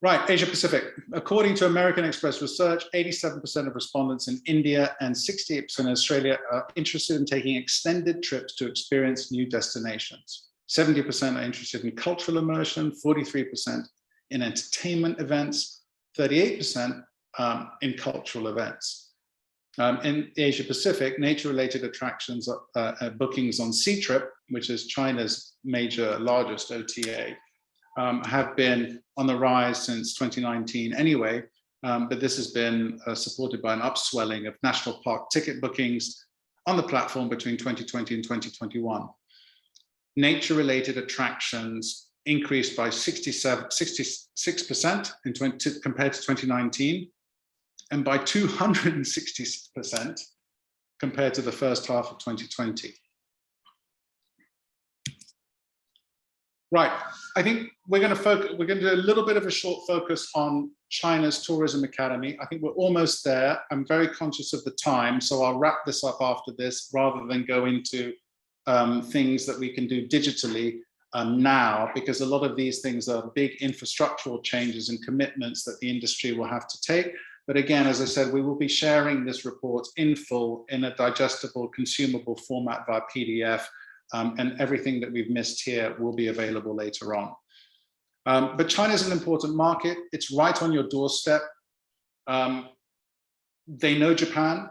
Right, Asia Pacific. According to American Express research, 87% of respondents in India and 68% in Australia are interested in taking extended trips to experience new destinations. 70% are interested in cultural immersion, 43% in entertainment events, 38% in cultural events. In Asia Pacific, nature-related attractions, bookings on Ctrip, which is China's largest OTA, have been on the rise since 2019 anyway, but this has been supported by an upswelling of national park ticket bookings on the platform between 2020 and 2021. Nature-related attractions increased by 66% compared to 2019, and by 260% compared to the first half of 2020. Right, I think we're going to do a little bit of a short focus on China's Tourism Academy. I think we're almost there. I'm very conscious of the time, so I'll wrap this up after this rather than go into things that we can do digitally now, because a lot of these things are big infrastructural changes and commitments that the industry will have to take. But again, as I said, we will be sharing this report in full in a digestible, consumable format via PDF. And everything that we've missed here will be available later on. But China is an important market. It's right on your doorstep. They know Japan.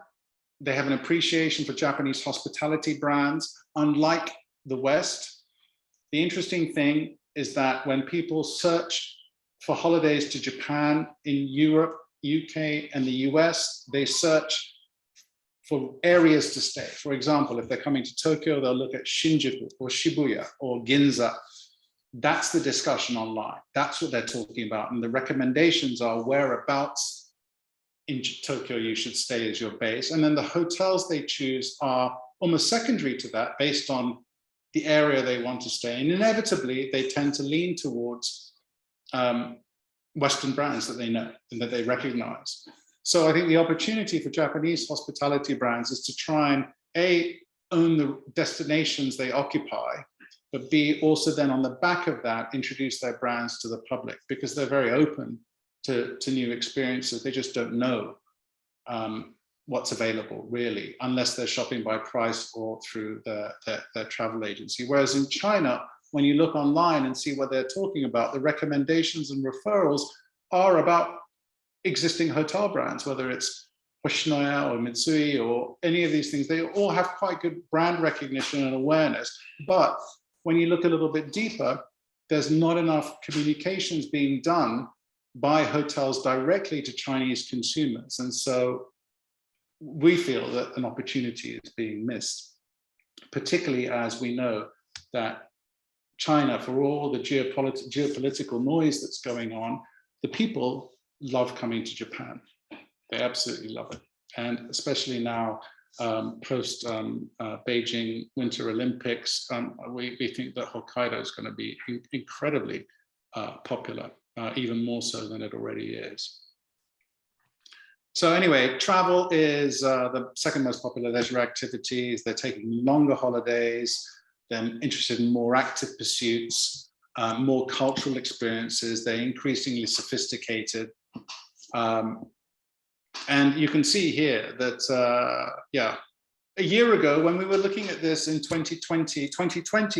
They have an appreciation for Japanese hospitality brands, unlike the West. The interesting thing is that when people search for holidays to Japan, in Europe, UK, and the US, they search for areas to stay. For example, if they're coming to Tokyo, they'll look at Shinjuku or Shibuya or Ginza. That's the discussion online. That's what they're talking about. And the recommendations are whereabouts in Tokyo you should stay as your base. And then the hotels they choose are almost secondary to that based on the area they want to stay. And inevitably, they tend to lean towards Western brands that they know and that they recognize. So I think the opportunity for Japanese hospitality brands is to try and A, own the destinations they occupy, but B, also then on the back of that, introduce their brands to the public because they're very open to new experiences. They just don't know what's available really, unless they're shopping by price or through their travel agency. Whereas in China, when you look online and see what they're talking about, the recommendations and referrals are about existing hotel brands, whether it's Hoshinoya or Mitsui or any of these things. They all have quite good brand recognition and awareness. But when you look a little bit deeper, there's not enough communications being done by hotels directly to Chinese consumers. And so we feel that an opportunity is being missed, particularly as we know that China, for all the geopolitical noise that's going on, the people love coming to Japan. They absolutely love it. And especially now, post Beijing Winter Olympics, we think that Hokkaido is going to be incredibly popular, even more so than it already is. So anyway, travel is the second most popular leisure activities. They're taking longer holidays. They're interested in more active pursuits, more cultural experiences. They're increasingly sophisticated. And you can see here that, a year ago, when we were looking at this in 2020,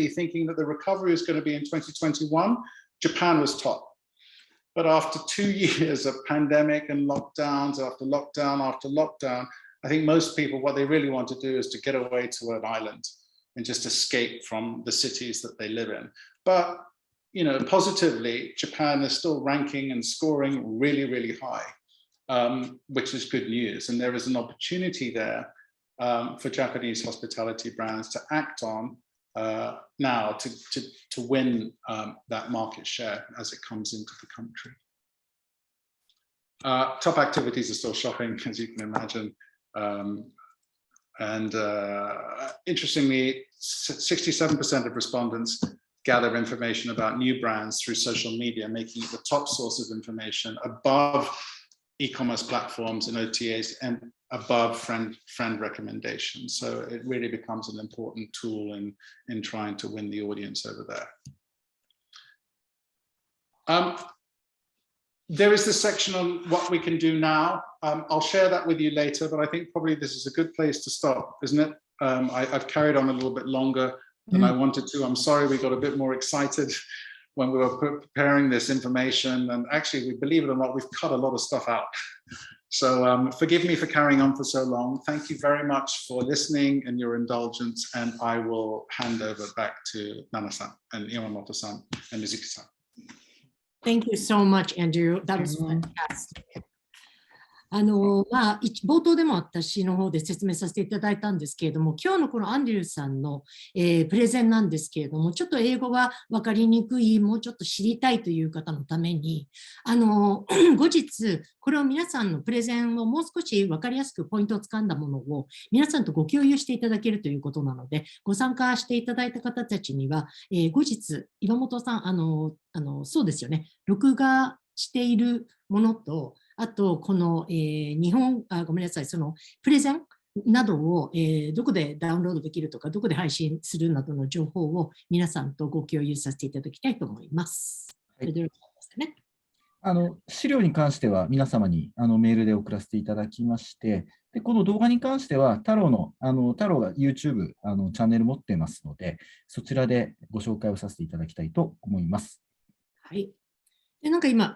thinking that the recovery is going to be in 2021, Japan was top. But after 2 years of pandemic and lockdowns after lockdown after lockdown, I think most people, what they really want to do is to get away to an island and just escape from the cities that they live in. But, you know, positively, Japan is still ranking and scoring really, really high, which is good news. And there is an opportunity there for Japanese hospitality brands to act on now to win that market share as it comes into the country. Top activities are still shopping, as you can imagine. And interestingly, 67% of respondents gather information about new brands through social media, making it the top source of information above e-commerce platforms and OTAs and above friend recommendations. So it really becomes an important tool in trying to win the audience over there. There is this section on what we can do now. I'll share that with you later, but I think probably this is a good place to stop, isn't it? I've carried on a little bit longer than I wanted to. I'm sorry we got a bit more excited when we were preparing this information. And actually, we believe it or not, we've cut a lot of stuff out. So forgive me for carrying on for so long. Thank you very much for listening and your indulgence. And I will hand over back to Nana-san and Yamamoto-san and Mizuki-san. Thank you so much, Andrew. That was fantastic. 冒頭でも私の方で説明させていただいたんですけれども、今日のこのアンドリューさんの、プレゼンなんですけれども、ちょっと英語が分かりにくい、もうちょっと知りたいという方のために、後日、これを皆さんのプレゼンをもう少し分かりやすくポイントをつかんだものを皆さんとご共有していただけるということなので、ご参加していただいた方たちには、後日、岩本さん、そうですよね、録画しているものと、あと、この、ごめんなさい、そのプレゼンなどを、どこでダウンロードできるとか、どこで配信するなどの情報を皆さんとご共有させていただきたいと思います。はい、それではですね。資料に関しては皆様にメールで送らせていただきまして、でこの動画に関しては太郎が YouTube チャンネル持っていますので、そちらでご紹介をさせていただきたいと思います。はい。でなんか今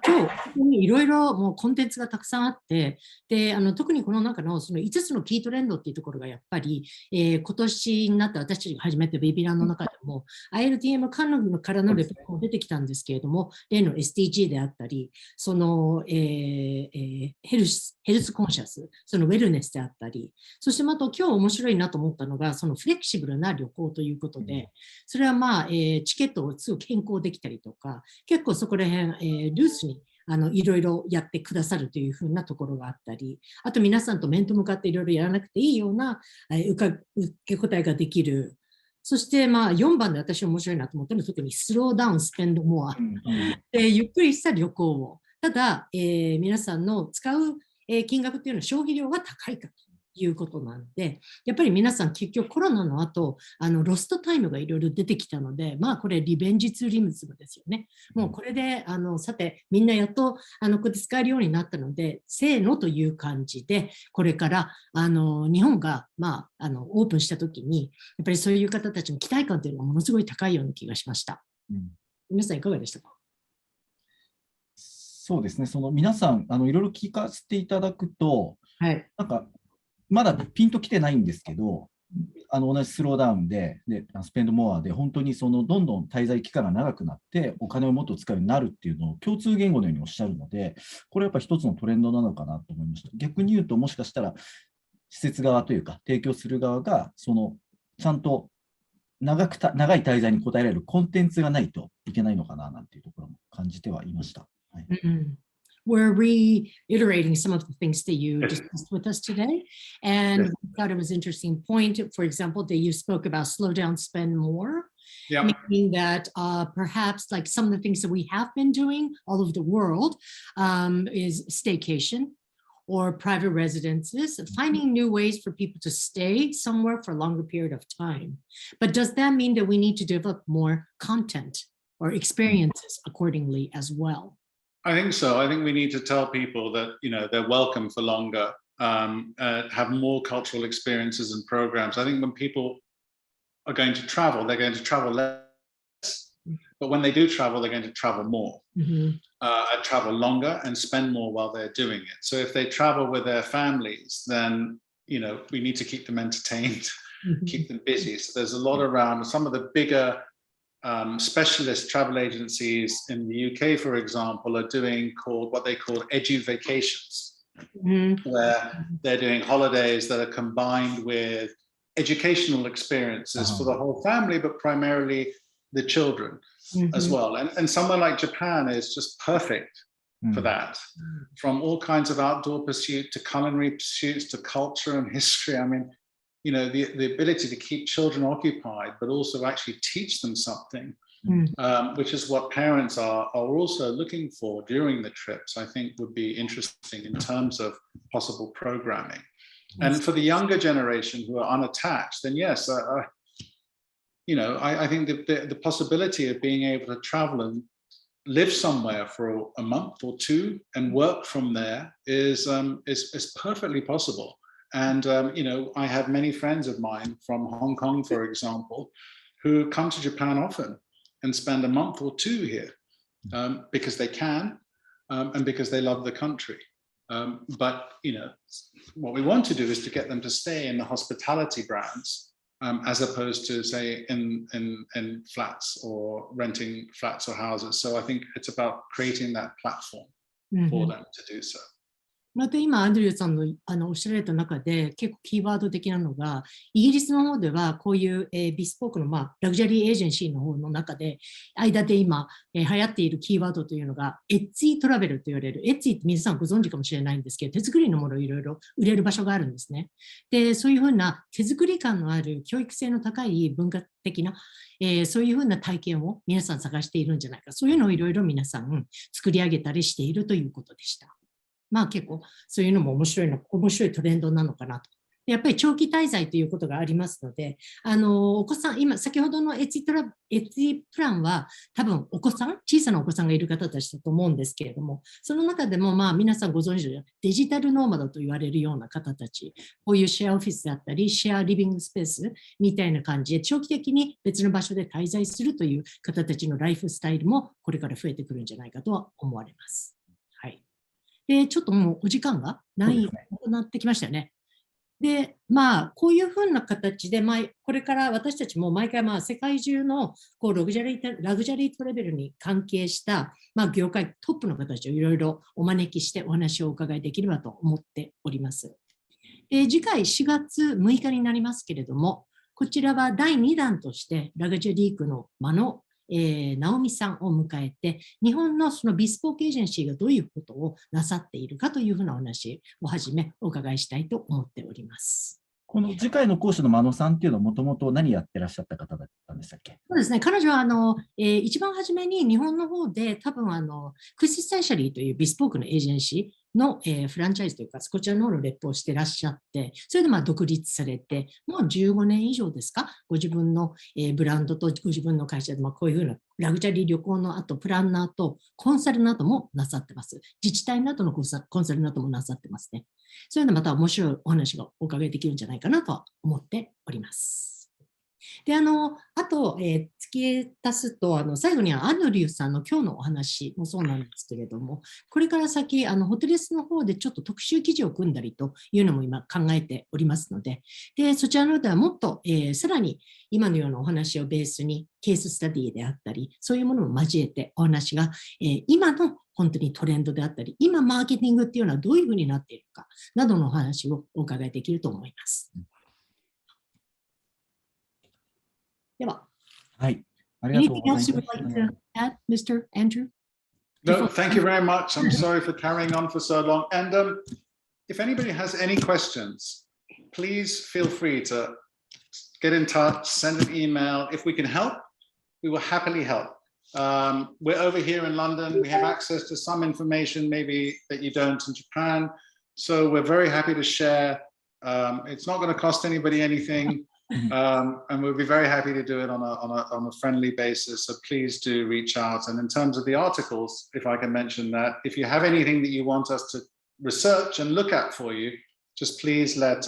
日いろいろもうコンテンツがたくさんあって、で特にこの中のその5つのキートレンドっていうところがやっぱり、今年になった私たちが始めたウェビナーの中でも ILTM 関連からのレポートも出てきたんですけれども、例の SDG であったり、その、ヘルスコンシャス、そのウェルネスであったり、そしてまた今日面白いなと思ったのが、そのフレキシブルな旅行ということで、それはまあ、チケットをすぐ変更できたりとか、結構そこら辺、ルースにいろいろやってくださるというふうなところがあったり、あと皆さんと面と向かっていろいろやらなくていいような受け答えができる。そしてまあ4番で私面白いなと思ったのは特にスローダウン、スペンドモア。ゆっくりした旅行を。ただ、皆さんの使う金額というのは消費量が高いかということなので、やっぱり皆さん結局コロナの後、ロストタイムがいろいろ出てきたので、まあこれリベンジツーリズムですよね。もうこれで、さてみんなやっと、ここで使えるようになったので、せーのという感じで、これから、日本が、まあ、オープンしたときに、やっぱりそういう方たちの期待感というのがものすごい高いような気がしました。皆さんいかがでしたか？そうですね、その皆さん、いろいろ聞かせていただくと、はい。なんか、まだピンときてないんですけど、同じスローダウンで、スペンドモアで、本当にそのどんどん滞在期間が長くなって、お金をもっと使うようになるっていうのを共通言語のようにおっしゃるので、これやっぱり一つのトレンドなのかなと思いました。逆に言うと、もしかしたら、施設側というか、提供する側が、ちゃんと長い滞在に応えられるコンテンツがないといけないのかななんていうところも感じてはいました。はい。We're reiterating some of the things that you discussed with us today. And we thought it was an interesting point, for example, that you spoke about slow down, spend more, meaning that perhaps like some of the things that we have been doing all over the world is staycation or private residences, finding new ways for people to stay somewhere for a longer period of time. But does that mean that we need to develop more content or experiences accordingly as well? I think so. I think we need to tell people that, you know, they're welcome for longer, have more cultural experiences and programs. I think when people are going to travel, they're going to travel less. But when they do travel, they're going to travel more, travel longer and spend more while they're doing it. So if they travel with their families, then, you know, we need to keep them entertained, keep them busy. So there's a lot around. Some of the bigger specialist travel agencies in the UK, for example, are doing what they call edu vacations, where they're doing holidays that are combined with educational experiences for the whole family, but primarily the children as well. And somewhere like Japan is just perfect for that, from all kinds of outdoor pursuits to culinary pursuits to culture and history. I mean, you know, the ability to keep children occupied, but also actually teach them something, which is what parents are also looking for during the trips, I think would be interesting in terms of possible programming. And for the younger generation who are unattached, then yes, you know, I think the possibility of being able to travel and live somewhere for a month or two and work from there is perfectly possible. And, you know, I have many friends of mine from Hong Kong, for example, who come to Japan often and spend a month or two here because they can and because they love the country. But, you know, what we want to do is to get them to stay in the hospitality brands as opposed to, say, in flats or renting flats or houses. So I think it's about creating that platform for them to do so. また今、アンドリューさんのおっしゃられた中で結構キーワード的なのが、イギリスの方ではこういう、ビスポークの、ラグジュアリーエージェンシーの方の中で、間で今、流行っているキーワードというのが、エッツィートラベルと言われる、エッツィーって皆さんご存知かもしれないんですけど、手作りのものをいろいろ売れる場所があるんですね。で、そういうふうな手作り感のある教育性の高い文化的な、そういうふうな体験を皆さん探しているんじゃないか、そういうのをいろいろ皆さん作り上げたりしているということでした。まあ結構そういうのも面白いトレンドなのかなとやっぱり長期滞在ということがありますので、お子さん、今、先ほどのエツィプランは、多分お子さん、小さなお子さんがいる方たちだと思うんですけれども、その中でも、皆さんご存知のデジタルノーマドと言われるような方たち、こういうシェアオフィスだったり、シェアリビングスペースみたいな感じで、長期的に別の場所で滞在するという方たちのライフスタイルも、これから増えてくるんじゃないかとは思われます。はい。で、ちょっともうお時間がないくなってきましたよね。で、こういうふうな形で、これから私たちも毎回、世界中のラグジュアリートラベルに関係した、業界トップの方たちをいろいろお招きしてお話をお伺いできればと思っております。次回4月6日になりますけれども、こちらは第2弾として、ラグジュアリークの間の直美さんを迎えて、日本のそのビスポークエージェンシーがどういうことをなさっているかというふうなお話をはじめお伺いしたいと思っております。この次回の講師の真野さんっていうのはもともと何やってらっしゃった方だったんでしたっけ？そうですね。彼女は一番初めに日本の方で多分クリス・サイシャリーというビスポークのエージェンシーの、フランチャイズというか、こちらの方のレップをしてらっしゃって、それで独立されて、もう15年以上ですか、ご自分の、ブランドとご自分の会社で、こういうふうなラグジュアリー旅行の後、プランナーとコンサルなどもなさってます。自治体などのコンサルなどもなさってますね。そういうのまた面白いお話がお伺いできるんじゃないかなと思っております。で、あと、付け足すと、最後にアンドリューさんの今日のお話もそうなんですけれども、これから先、ホテレスの方でちょっと特集記事を組んだりというのも今考えておりますので、そちらのではもっと、さらに今のようなお話をベースにケーススタディであったり、そういうものも交えてお話が、今の本当にトレンドであったり、今マーケティングっていうのはどういうふうになっているかなどのお話をお伺いできると思います。では。はい。ありがとうございます。Anything else you would like to add, Mr. Andrew? No, thank you very much. I'm sorry for carrying on for so long. And if anybody has any questions, please feel free to get in touch, send an email. If we can help, we will happily help. We're over here in London. We have access to some information maybe that you don't in Japan. So we're very happy to share. It's not going to cost anybody anything. And we'll be very happy to do it on a friendly basis. So please do reach out. And in terms of the articles, if I can mention that, if you have anything that you want us to research and look at for you, just please let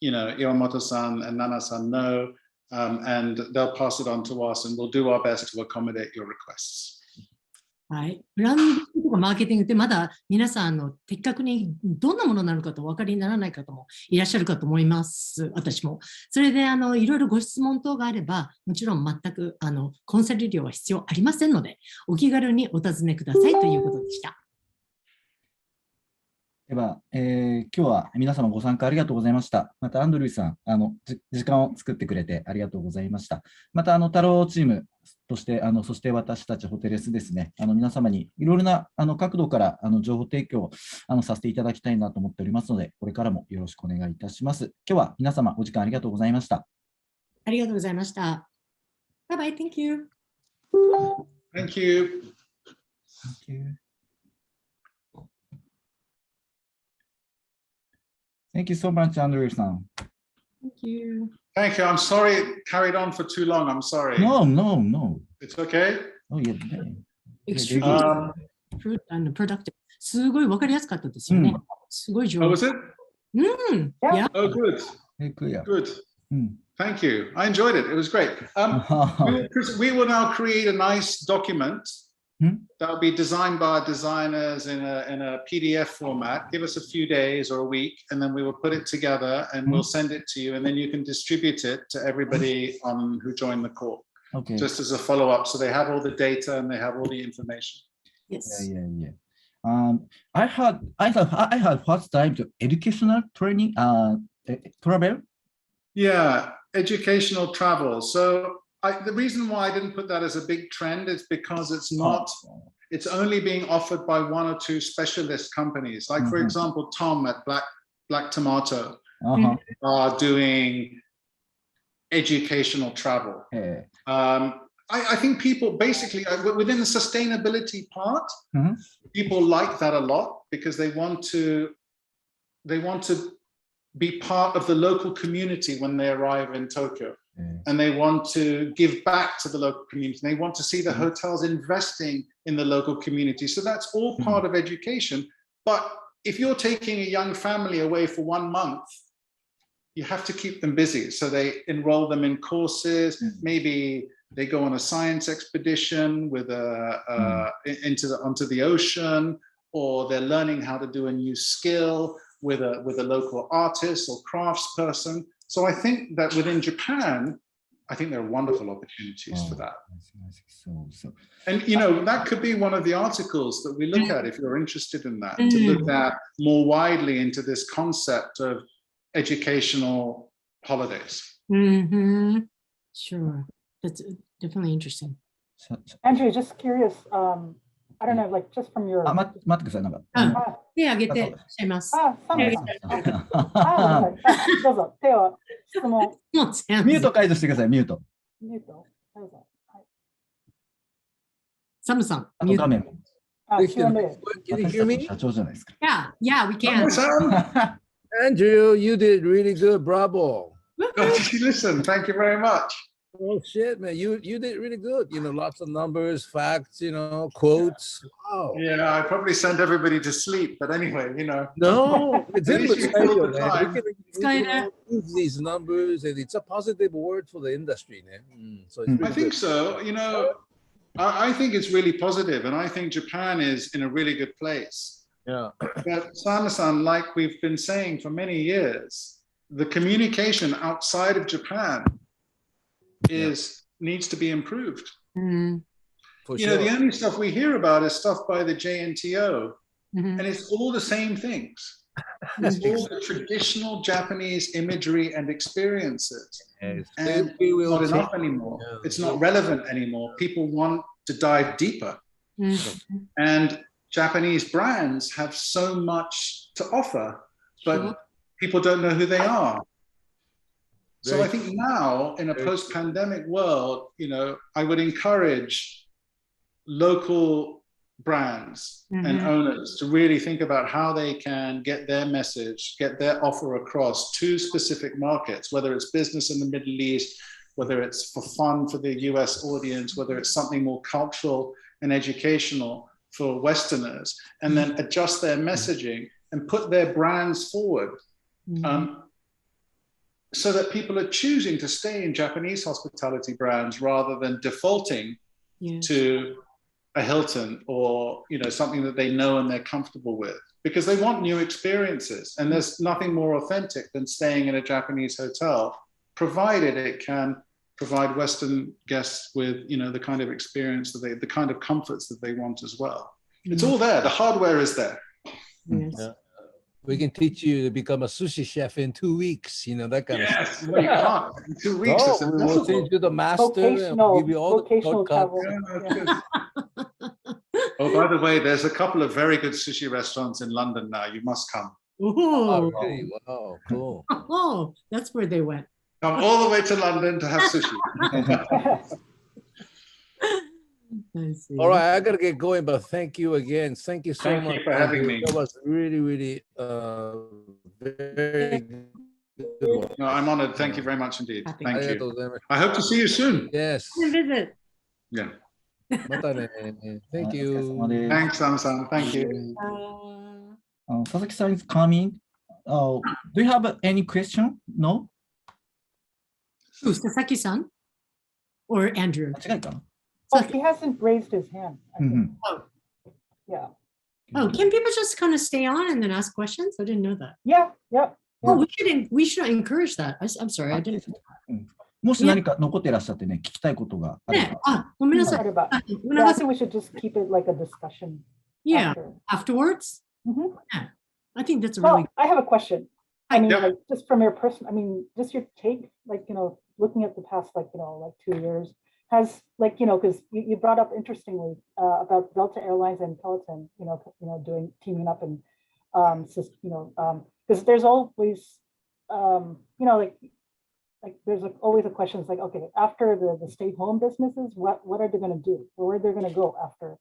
Iwamoto-san and Nana-san know, and they'll pass it on to us, and we'll do our best to accommodate your requests. はい、ブランディングとかマーケティングってまだ皆さん的確にどんなものなのかとお分かりにならない方もいらっしゃるかと思います。私も。それでいろいろご質問等があれば、もちろん全くコンサル料は必要ありませんので、お気軽にお尋ねくださいということでした。では、今日は皆様ご参加ありがとうございました。またアンドリューさん、時間を作ってくれてありがとうございました。また太郎チームとして、そして私たちホテレスですね、皆様にいろいろな角度から情報提供をさせていただきたいなと思っておりますので、これからもよろしくお願いいたします。今日は皆様お時間ありがとうございました。ありがとうございました。Bye bye, thank you. Thank you. Thank you. Thank you so much, Andrew-san. Thank you. Thank you. I'm sorry it carried on for too long. I'm sorry. No. It's okay? Oh, yeah. Extremely fruit and productive. すごい分かりやすかったですよね。すごい上手。Oh, was it? Yeah. Oh, good. Good. Thank you. I enjoyed it. It was great. We will now create a nice document that will be designed by our designers in a PDF format. Give us a few days or a week, and then we will put it together and we'll send it to you, and then you can distribute it to everybody who joined the call. Okay. Just as a follow-up, so they have all the data and they have all the information. Yes. Yeah. I had first time to educational training travel. Yeah, educational travel. So the reason why I didn't put that as a big trend is because it's only being offered by one or two specialist companies. Like, for example, Tom at Black Tomato are doing educational travel. I think people basically, within the sustainability part, people like that a lot because they want to be part of the local community when they arrive in Tokyo. And they want to give back to the local community. They want to see the hotels investing in the local community. So that's all part of education. But if you're taking a young family away for 1 month, you have to keep them busy. So they enroll them in courses. Maybe they go on a science expedition with onto the ocean, or they're learning how to do a new skill with a local artist or craftsperson. So I think that within Japan, I think there are wonderful opportunities for that. And that could be one of the articles that we look at if you're interested in that, to look at more widely into this concept of educational holidays. Sure, that's definitely interesting. Andrew, just curious, I don't know, like just from your... 待ってください、なんか。手挙げてらっしゃいます。サムさん。どうぞ、手を質問。ミュート解除してください、ミュート。ミュート。どうぞ。サムさん。画面。Q&A. Can you hear me? 社長じゃないですか。Yeah, we can. Andrew, you did really good. Bravo. Listen, thank you very much. Oh shit, man! You did really good. Lots of numbers, facts, quotes. Wow. Yeah, I probably sent everybody to sleep, but anyway, No, it's At least you filled the man. time. We can use these numbers, and it's a positive word for the industry, man. So it's really I think good. so. I think it's really positive, and I think Japan is in a really good place. Yeah. But Sama-san, like we've been saying for many years, the communication outside of Japan needs to be improved. For sure. The only stuff we hear about is stuff by the JNTO, and it's all the same things. It's all the traditional Japanese imagery and experiences. Yes. And it's not enough anymore. Yeah. It's not relevant anymore. People want to dive deeper. And Japanese brands have so much to offer, but people don't know who they are. So I think now, in a post-pandemic world, I would encourage local brands and owners to really think about how they can get their message, get their offer across to specific markets, whether it's business in the Middle East, whether it's for fun for the US audience, whether it's something more cultural and educational for Westerners, and then adjust their messaging and put their brands forward. So that people are choosing to stay in Japanese hospitality brands rather than defaulting to a Hilton or something that they know and they're comfortable with, because they want new experiences. And there's nothing more authentic than staying in a Japanese hotel, provided it can provide Western guests with the kind of experience that the kind of comforts that they want as well. It's all there. The hardware is there. Yes. Yeah. We can teach you to become a sushi chef in 2 weeks, that kind of stuff. Well, you can't. In 2 weeks, it's We'll impossible. teach you the master and we'll give you all the vocational shortcuts. travel. Oh, by the way, there's a couple of very good sushi restaurants in London now. You must come. Oh, really? Wow, cool. Oh, that's where they went. Come all the way to London to have sushi. I see. All right, I gotta get going, but thank you again. Thank you so Thank much you for having me. That was really, really very good one. No, I'm honored. Thank you very much indeed. Happy. Thank you. ありがとうございました I hope to see you soon. Yes. Visit. Yeah. またね。Thank you. Thanks, Sam-san. Thank you. Sasaki san is coming. Do you have any question? No? Who, Sasaki-san or Andrew? 間違いかな Oh, he hasn't raised his hand. I think. Yeah. Oh, can people just kind of stay on and then ask questions? I didn't know that. Yeah. Oh, we should encourage that. I'm sorry, I didn't. もし何か残ってらっしゃってね、聞きたいことがあれば。ごめんなさい。 Yeah, I think we should just keep it like a discussion. Yeah, after. afterwards? Mhm. Yeah, I think that's a Well, really I have a question. I mean, Yeah. like, just from your just your take, like, looking at the past, like 2 years, has because you brought up interestingly about Delta Airlines and Peloton, teaming up and because there's always there's always a question. It's like, okay, after the stay-home businesses, what are they going to do? Where are they going to go after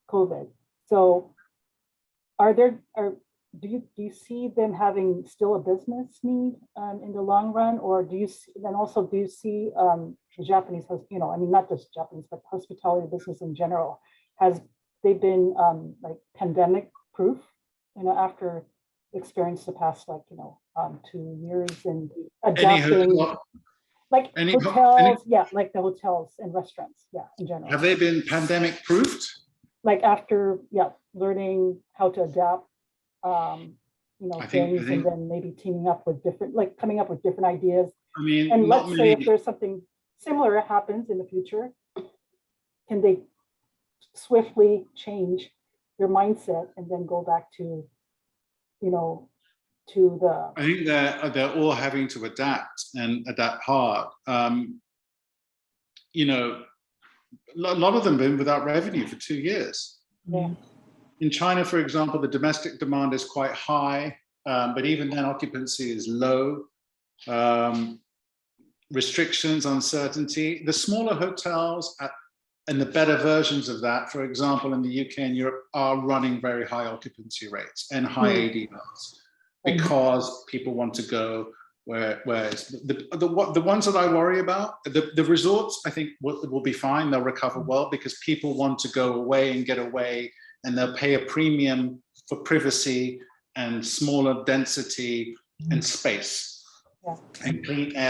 COVID? So are do you see them having still a business need in the long run, or do you see, and also do you see the Japanese, I mean, not just Japanese, but hospitality business in general, has they been like pandemic proof, after experience the past 2 years and adapting, like hotels, like the hotels and restaurants, in general. Have they been pandemic proofed? Like after, learning how to adapt, things, and then maybe teaming up with different, like coming up with different ideas. I mean, and let's say if there's something similar happens in the future, can they swiftly change their mindset and then go back to, to the. I think they're all having to adapt and adapt hard. A lot of them have been without revenue for 2 years. Yeah. In China, for example, the domestic demand is quite high, but even then occupancy is low. Restrictions, uncertainty. The smaller hotels and the better versions of that, for example, in the UK and Europe, are running very high occupancy rates and high ADRs because people want to go where it's the ones that I worry about, the resorts, I think will be fine. They'll recover well because people want to go away and get away, and they'll pay a premium for privacy and smaller density and space and clean air.